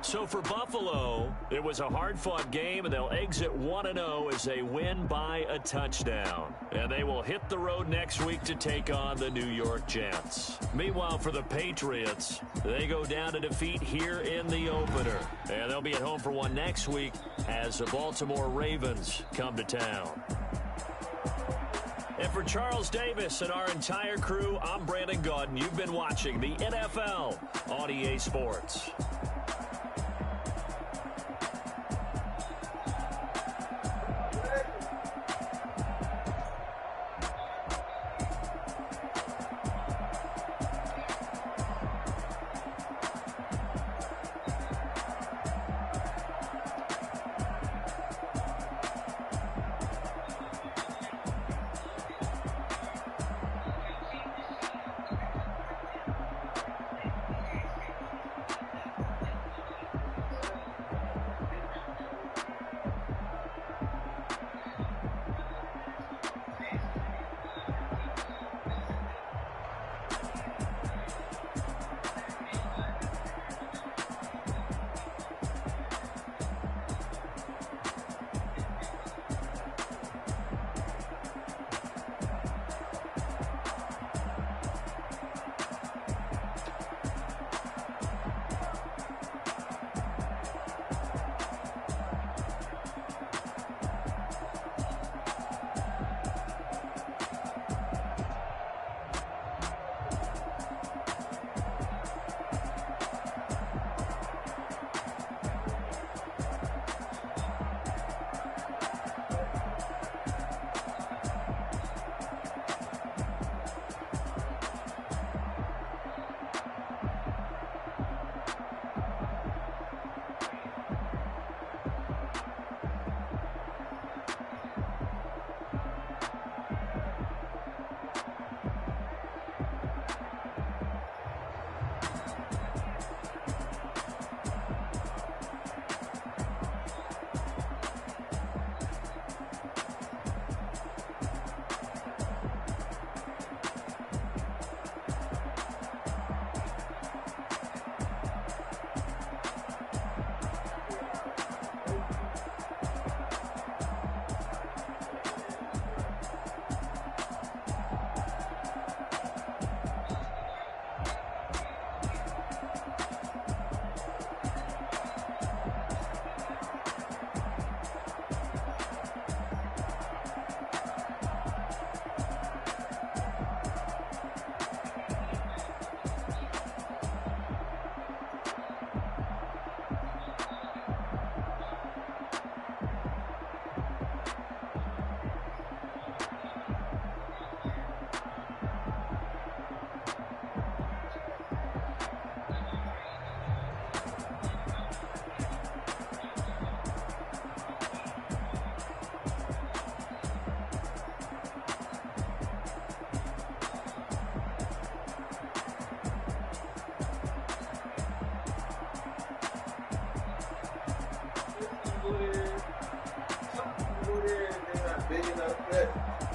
So for Buffalo, it was a hard-fought game, and they'll exit 1-0 as they win by a touchdown. And they will hit the road next week to take on the New York Jets. Meanwhile, for the Patriots, they go down to defeat here in the opener. And they'll be at home for one next week as the Baltimore Ravens come to town. And for Charles Davis and our entire crew, I'm Brandon Gaudin. You've been watching the NFL on EA Sports.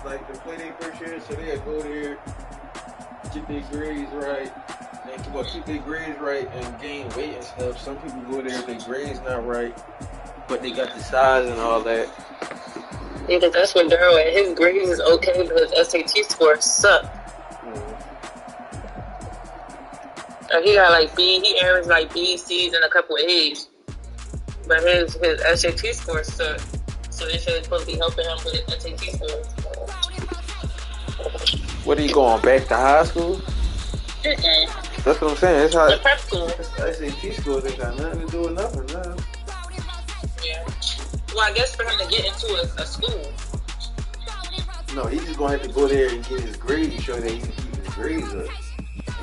Like to play their first year, so they'll go there, get their grades right, and keep their grades right and gain weight and stuff. Some people go there, their grades not right, but they got the size and all that. Yeah, because that's when Darryl at his grades is okay, but his SAT scores suck. He got like B, he averaged like B, C's, and a couple of A's, but his SAT scores suck. So they should supposed to be helping him with his SAT scores. What are you going back to high school? That's what I'm saying. It's how the prep school. SAT scores ain't got nothing to do with nothing now. Yeah. Well, I guess for him to get into a school. No, he's just gonna have to go there and get his grades, show that he can keep his grades up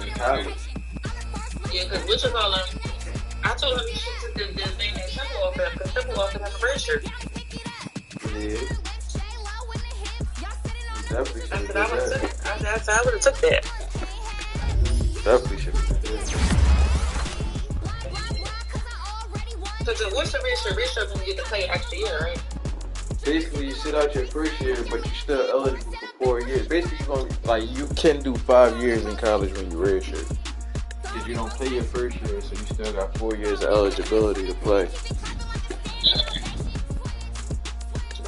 in college. Yeah, because I told him he should take the thing that Temple offered him, because Temple offered him a red shirt. Yeah. Definitely should have done that. I said I would have took that. Definitely should have done that. So what's the red shirt? Red shirt when you get to play extra year, right? Basically, you sit out your first year, but you're still eligible for 4 years. Basically, you can do 5 years in college when you redshirt. Because you don't play your first year, so you still got 4 years of eligibility to play.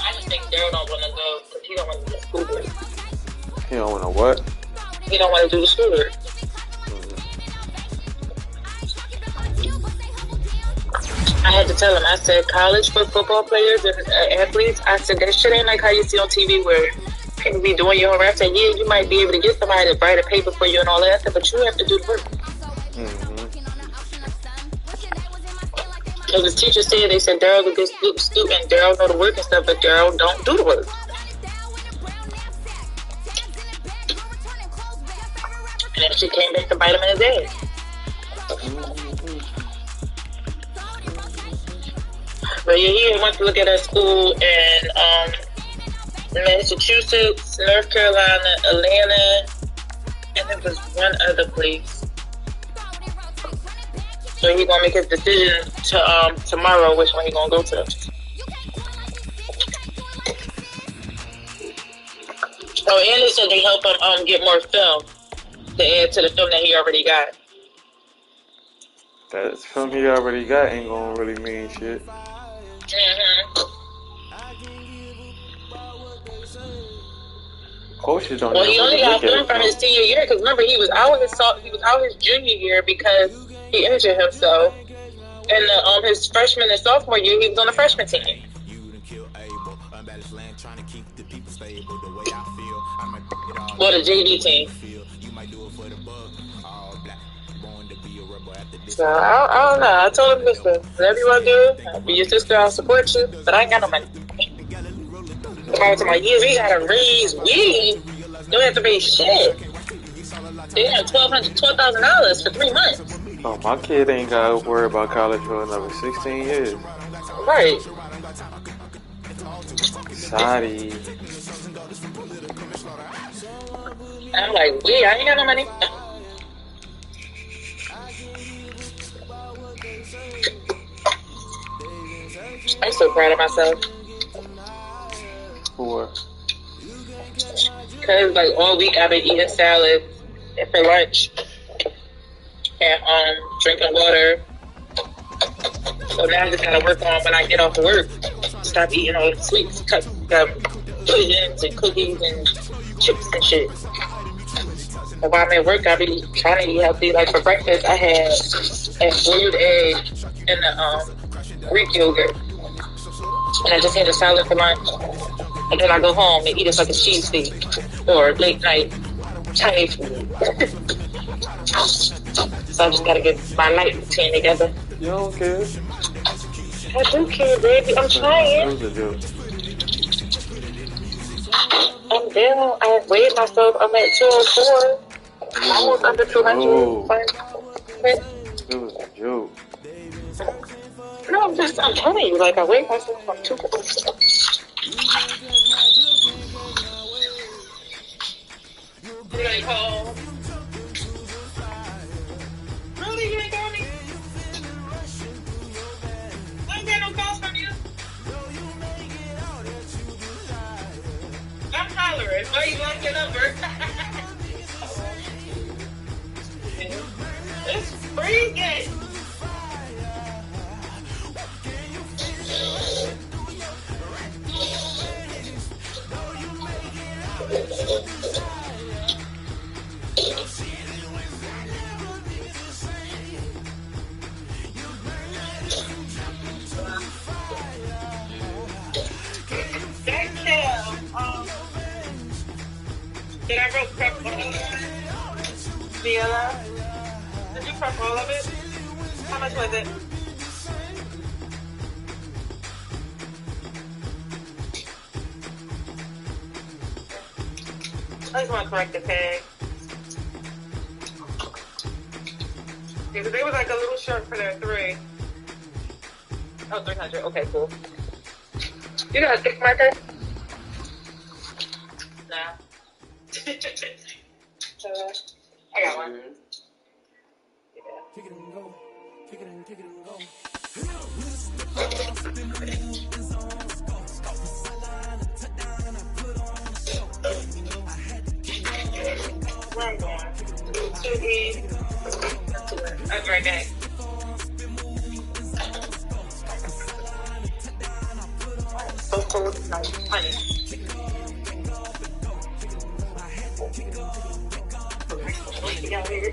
I just think Daryl don't want to go because he don't want to do the schoolwork. He don't want to what? He don't want to do the schoolwork. I had to tell him, I said, college for football players and athletes, I said, that shit ain't like how you see on TV where people be doing your homework. I said, yeah, you might be able to get somebody to write a paper for you and all that. I said, but you have to do the work. Because the teacher said, they said, Daryl's a good student, Daryl know the work and stuff, but Daryl don't do the work. And then she came back to bite him in his ass. But yeah, he went to look at a school in Massachusetts, North Carolina, Atlanta, and there was one other place. So he's gonna make his decision to tomorrow which one he's gonna go to. Oh, and they said they help him get more film to add to the film that he already got. That film he already got ain't gonna really mean shit. Coaches don't. Well, he only got film from his senior year because remember he was out his junior year because he injured himself. And his freshman and sophomore year he was on the freshman team. Well, the JV team. So I don't know. I told him, listen, whatever you want to do, I'll be your sister, I'll support you, but I ain't got no money. Come to my years, we gotta raise weed. You don't have to raise shit. They got $12,000 for 3 months. Oh, my kid ain't gotta worry about college for another 16 years. Right. Sorry. I'm like, weed, I ain't got no money. I'm so proud of myself. For? Because, like, all week I've been eating salad for lunch and drinking water. So now I just gotta work on when I get off of work. Stop eating all the sweets, puddings and cookies and chips and shit. And while I'm at work, I be trying to eat healthy. Like, for breakfast, I had a boiled egg and the Greek yogurt. And I just had a salad for lunch. And then I go home and eat it like a cheese steak or late night Chinese food. So I just gotta get my night routine together. You don't care? I do care, baby. I'm trying. That was a joke. I'm down. I weighed myself. I'm at 204. Almost under 200. Oh. It was a joke. No, I'm telling you, like, I weighed myself from 204. Like, oh. Really? You ain't got me? I ain't got no calls from you. I'm hollering. Why you want your number? It's freaking. Did I wrote prep all of it? Viola? Did you prep all of it? How much was it? I just want to correct the tag. Because they was like a little short for their 3. Oh, 300. Okay, cool. You got a 6 marker? Nah. I got one. Yeah. Kick it and go. Kick it and go. Where I'm going? 2E. I'll be right back. So cold, it's not funny.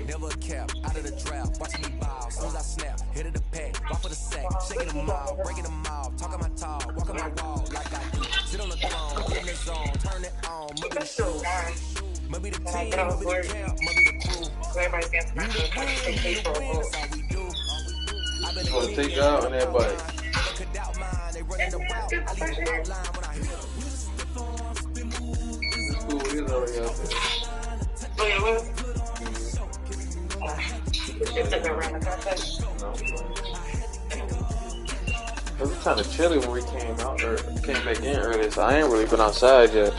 Never a cap, out of the drought, watching me ball. Soon as I snap, hit of the pack, walk for the sack, shaking them all, breaking them off, talking my talk, walking my wall like I do. Sit on the throne, get in the zone, turn it on, maybe the shoes, maybe the team, maybe the camp, maybe the crew. Everybody's dancing back to That's all we do. I've been You want to take you out on that bike? could doubt mine, they running the route. I leave them out line when I hit them. It's cool. He's already out there. Oh, yeah, well. It's around the contest. No. It was kind of chilly when we came out or came back in early, so I ain't really been outside yet.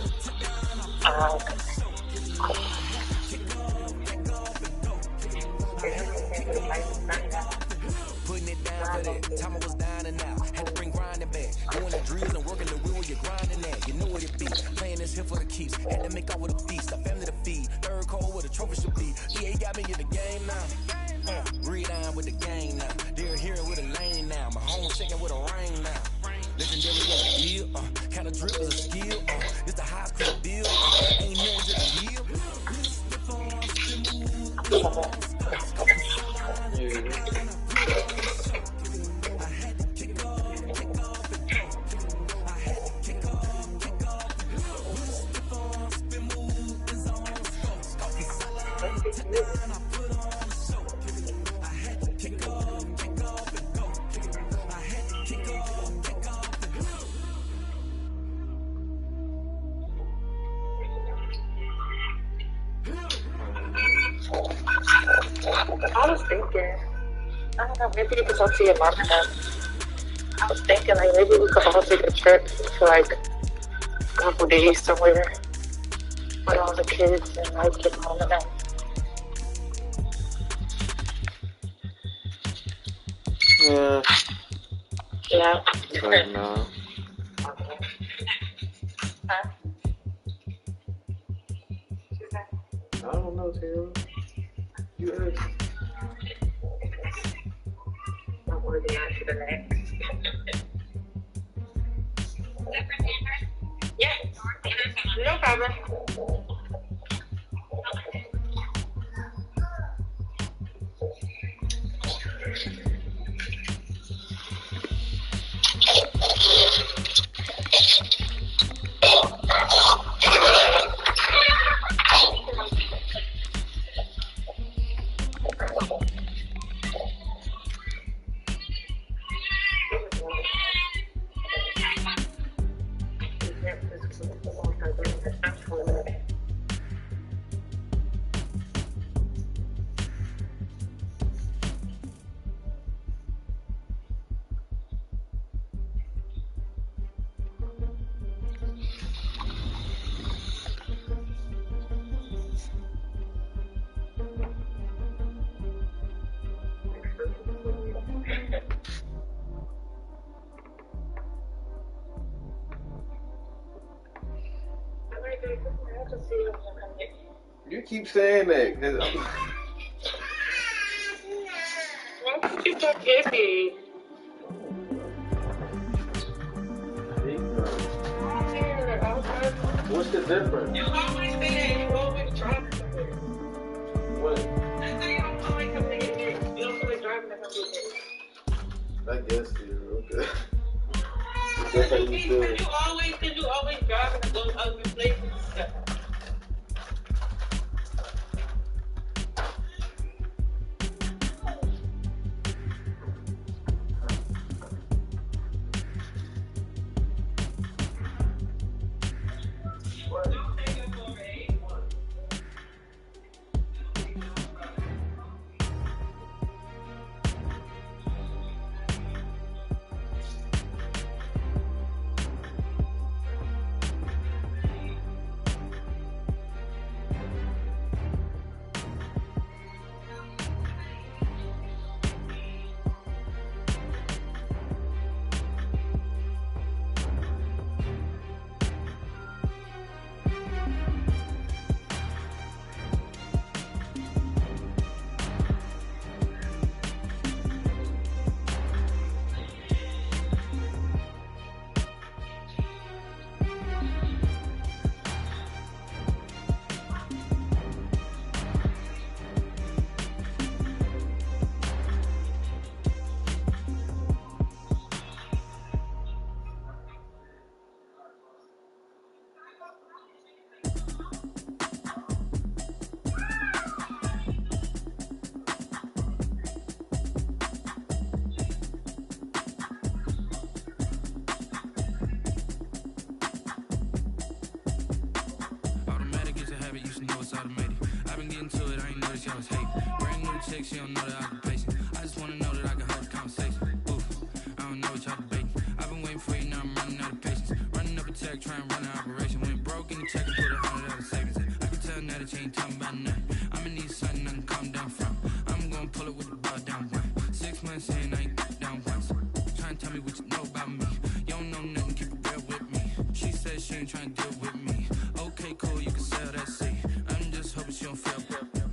Putting it down for that. Time I was down and out. Had to bring grinding back. Doing the drills and working the wheel where you're grinding at. You know what it be. Playing this here for the keeps. Had to make out with a feast. A family to feed. Third cold with a trophy should be. EA got me in the game now. Read on with the game now. They're here with a lane now. My home shaking with a rain now. Legendary in the field. Kind of drip is a skill. It's the high pitch deal. Ain't nothing to the yield. I was thinking, I don't know, maybe you could talk to your mom and them. I was thinking, like, maybe we could all take a trip for, like, a couple days somewhere with all the kids and, like, get mom and them. Yeah. Yeah. But no. Huh? I don't know, Taylor. You asked. Not worthy answer the next. Yeah. No problem. You keep saying that. 'Cause Why did you talk iffy? What's the difference? You always say that. You always drive somewhere. What? I say you don't always come to get here. You don't always driving to come to get here. I guess you. Okay. That's how you do it. You always driving to go other places. tech, try and run an operation. Went broke in the check and put $100 out of savings in. I can tell now that you ain't talking about nothing. I'ma need something I can calm down from. I'm gonna pull it with the ball down one. 6 months in, I ain't down once. Try and tell me what you know about me. You don't know nothing, keep it real with me. She said she ain't trying to deal with me. Okay, cool, you can sell that seat. I'm just hoping she don't fail.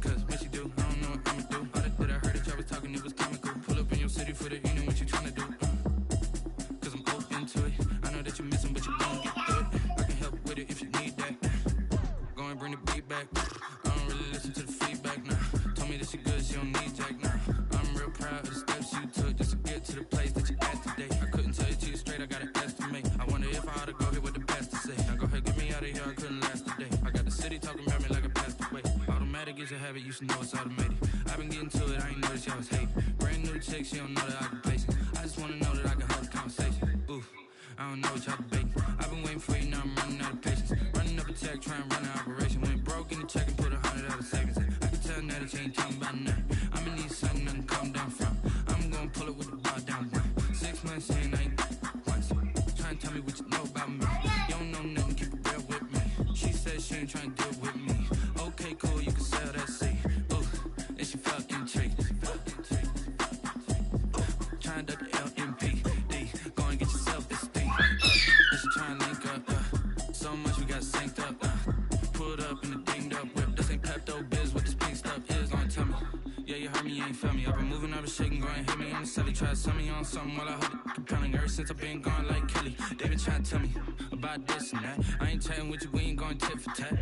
Cause when she do, I don't know what I'ma do. All that I heard that y'all was talking, it was comical. Pull up in your city for the evening, what you tryna do? Cause I'm open to it. I know that you're missing, but you gon' get through it. I can help with it if you need that. Go and bring the beat back. I don't really listen to the feedback now. Told me that she good, she don't need Jack now. I'm real proud of the steps you took just to get to the place that you at today. I couldn't tell you to you straight, I got an estimate. I wonder if I ought to go here with the best to say. Now go ahead, get me out of here, I couldn't last a day. I got the city talking about me like a passed away. Automatic is a habit, you should know it's automated. I've been getting to it, I ain't noticed y'all was hating. Brand new chick, she don't know the occupation. I just wanna know that I can hold the conversation. Oof, I don't know what y'all debating. I've been waiting for you, now I'm running out of patience. Running up a check, trying to run an operation. Went broke in the check and put $100 out of savings in. I can tell now that you ain't talking about nothing. I'ma need something I can calm down from. I'm gonna pull it with the ball down one. 6 months in, I ain't once. Trying to tell me what you know about me. You don't know nothing, keep it real with me. She said she ain't trying to deal with me. Okay, cool, you can sell that seat. Ooh, and she fucking trick. Trying to duck the LMPD. Go and get yourself this thing. And she trying to link up. So much we got synced up. Pulled up in the dinged up whip. This ain't Pepto Biz, what this pink stuff is. Gonna tell me. Yeah, you heard me, you ain't felt me. I've been moving up and shaking, go and hit me on the celly. Try to sell me on something while I hold it compelling. Ever since I've been gone like Kelly, they been trying to tell me about this and that. I ain't chatting with you, we ain't going tit for tat.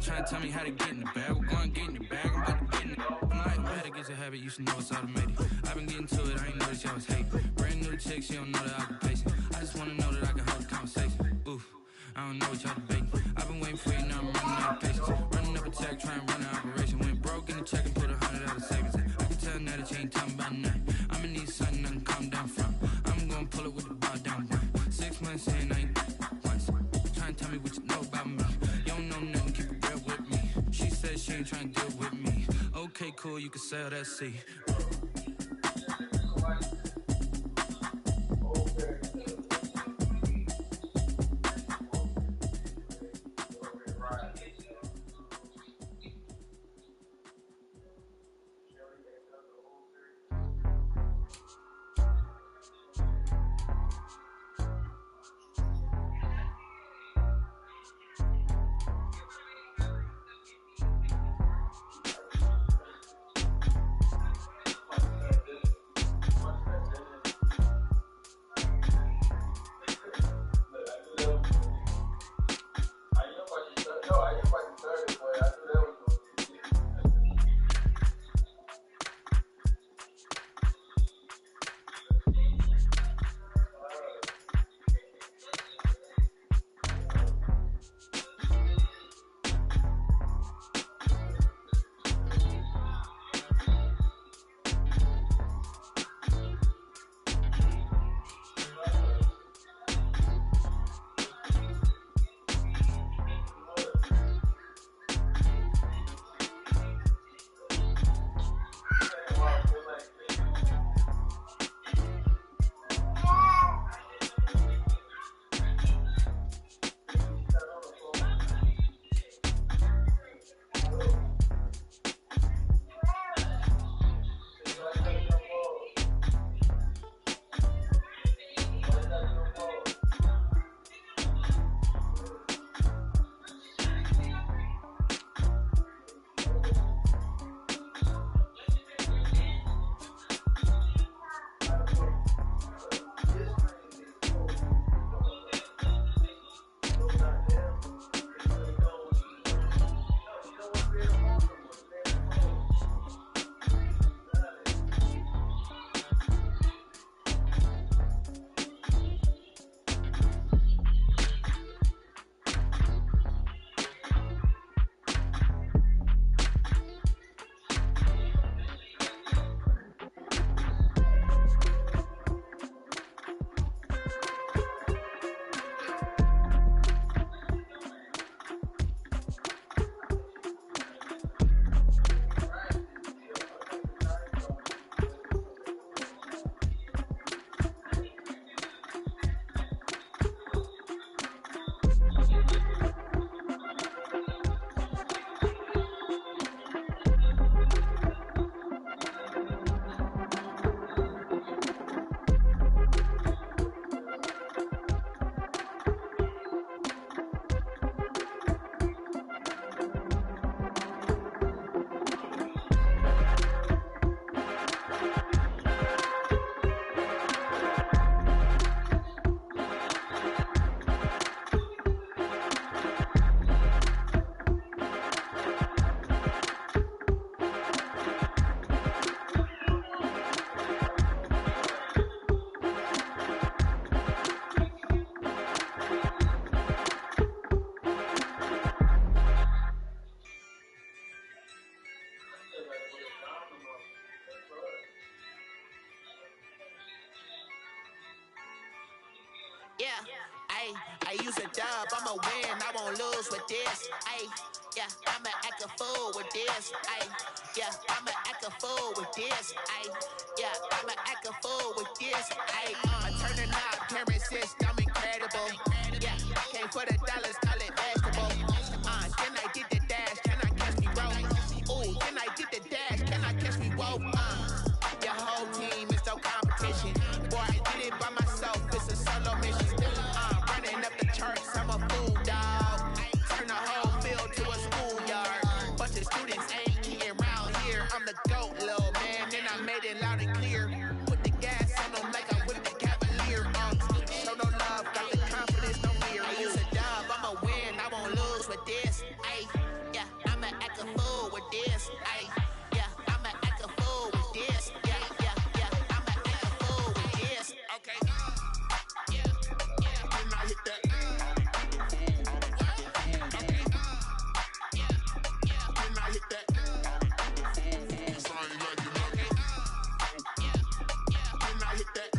Trying to tell me how to get in the bag. We're going to get in the bag, I'm about to get in it. I'm like, automatic is a habit, you should know it's automated. I've been getting to it, I ain't noticed y'all was hating. Brand new chick, she don't know the occupation. I just wanna know that I can hold the conversation. Oof, I don't know what y'all debating. I've been waiting for you, now I'm running out of patience. Running up a check, trying to run an operation. Went broke in the check and put $100 out of savings in. I can tell now that you ain't talking about nothing. I'ma need something I can calm down from. I'm gonna pull it with the ball down one. 6 months in, I ain't once. Trying to tell me what you know about me. You don't know nothing, keep it real with me. She said she ain't trying to deal with me. Okay, cool, you can sell that seat. I use a dub, I'ma win, I won't lose with this. Ay, yeah, I'ma act a fool with this. Ay, yeah, I'ma act a fool with this. Ay, yeah, I'ma act a fool with this. Ay, I turn the knob, camera assist, I'm incredible. Yeah, came for the dollars, call it vegetable. Then I did the dash, can I catch me roll? Ooh, then I did the dash, can I catch me roll? Your whole team is no competition. Boy, I did it by myself, it's a solo mission. Running up the charts, I'm a fool, dog. Turn the whole field to a schoolyard. Bunch of students ain't eating around here. I'm the GOAT, little man, and I made it loud and clear. Put the gas on them like I'm with the Cavalier. Show no love, got the confidence, no fear. I use a dub, I'ma win, I won't lose with this. Ay, yeah, I'ma act a fool with this. Ay, yeah, I'ma act a fool with this. Yeah, yeah, yeah, I'ma act a fool with this. Okay. Yeah, yeah, then I hit that. Okay. Yeah, yeah, then I hit that. Sorry, like you know. Okay. Yeah, yeah, then I hit that.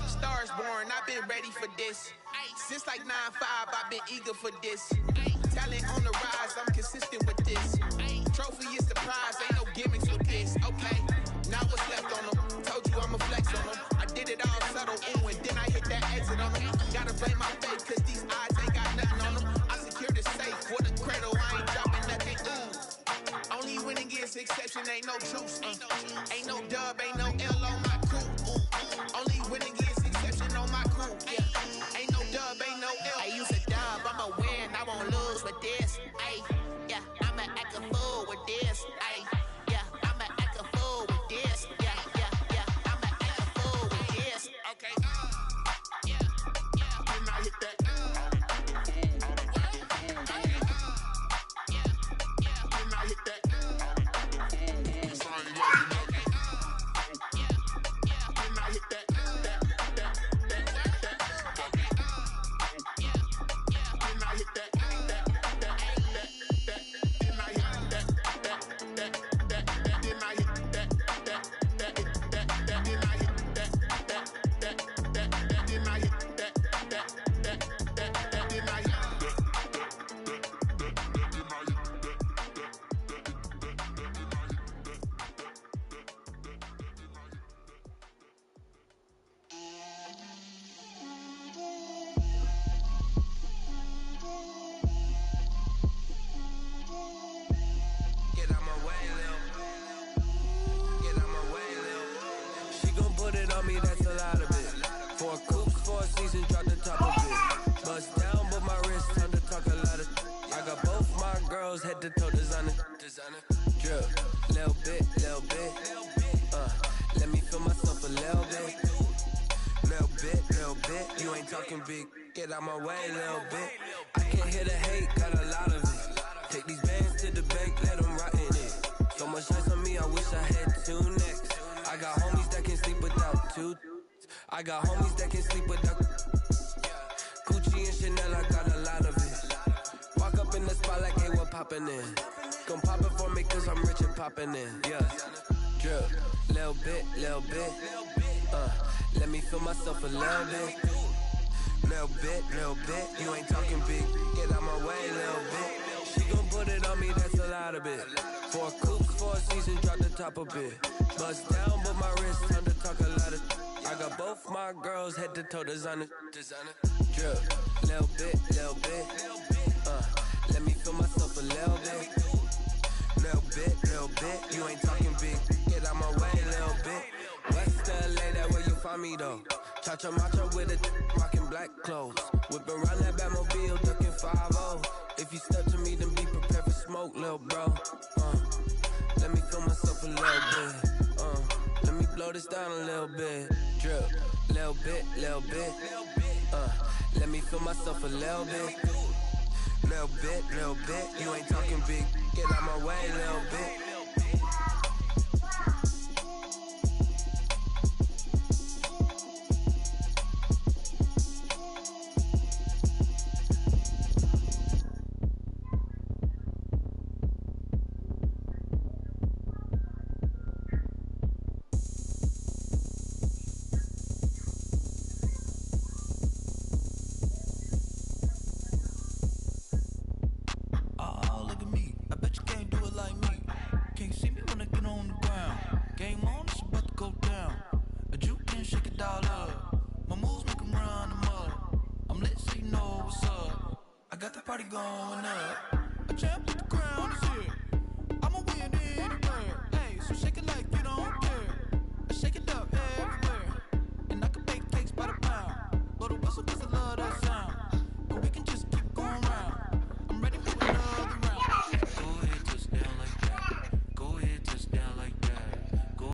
Stars born, I've been ready for this. Since like 9-5, I've been eager for this. Talent on the rise, I'm consistent with this. Trophy is the prize, ain't no gimmicks with this. Okay, now what's left on them? Told you I'ma flex on them. I did it all subtle, ooh, and then I hit that exit on them. Gotta blame my face, cause these odds ain't got nothing on them. I secured the safe with a cradle, I ain't dropping nothing, ooh. Only winning is exception, ain't no truce. Ain't no dub, ain't no L on my crew. Only winning is exception on my crew. Yeah. Ain't no dub, ain't no L. I use a dub, I'ma win, I won't lose with this. Ay, yeah, I'ma act a fool with this. Ay, yeah, I'ma act a fool with this. Yeah, yeah, yeah, I'ma act a fool with this. Okay. Yeah, yeah, then I hit that. Okay. Yeah, yeah, then I hit that. Sorry, like you know. Head to toe designer, drip, little bit, let me feel myself a little bit, you ain't talking big, get out my way, little bit, I can't hear the hate, got a lot of it, take these bands to the bank, let them rot in it, so much ice on me, I wish I had two necks, I got homies that can sleep without two, I got homies that can sleep without, Gucci and Chanel, I got a lot of it, walk up in the spot like hey, what poppin' in? Gon' pop it for me cause I'm rich and poppin' in. Yeah, drip, little bit, let me feel myself a little bit, you ain't talking big, get out my way, little bit. She gon' put it on me, that's a lot of it. 4 coops, 4 seasons, drop the top a bit. Bust down, but my wrist, time to talk a lot of. I got both my girls, head to toe designer. Drip, little bit, let me feel myself a little bit, you ain't talking big, get out my way, little bit. West LA, that where you find me though. Cha-cha macha with a rockin' black clothes. Whip around that Batmobile, ducking 5-0. If you step to me, then be prepared for smoke, little bro. Let me feel myself a little bit. Let me blow this down a little bit. Drip, little bit. Let me feel myself a little bit. Little bit, you ain't talking big, get out my way, little bit. got the party going up. A champ with the crown is here. I'ma win any round. Hey, so shake it like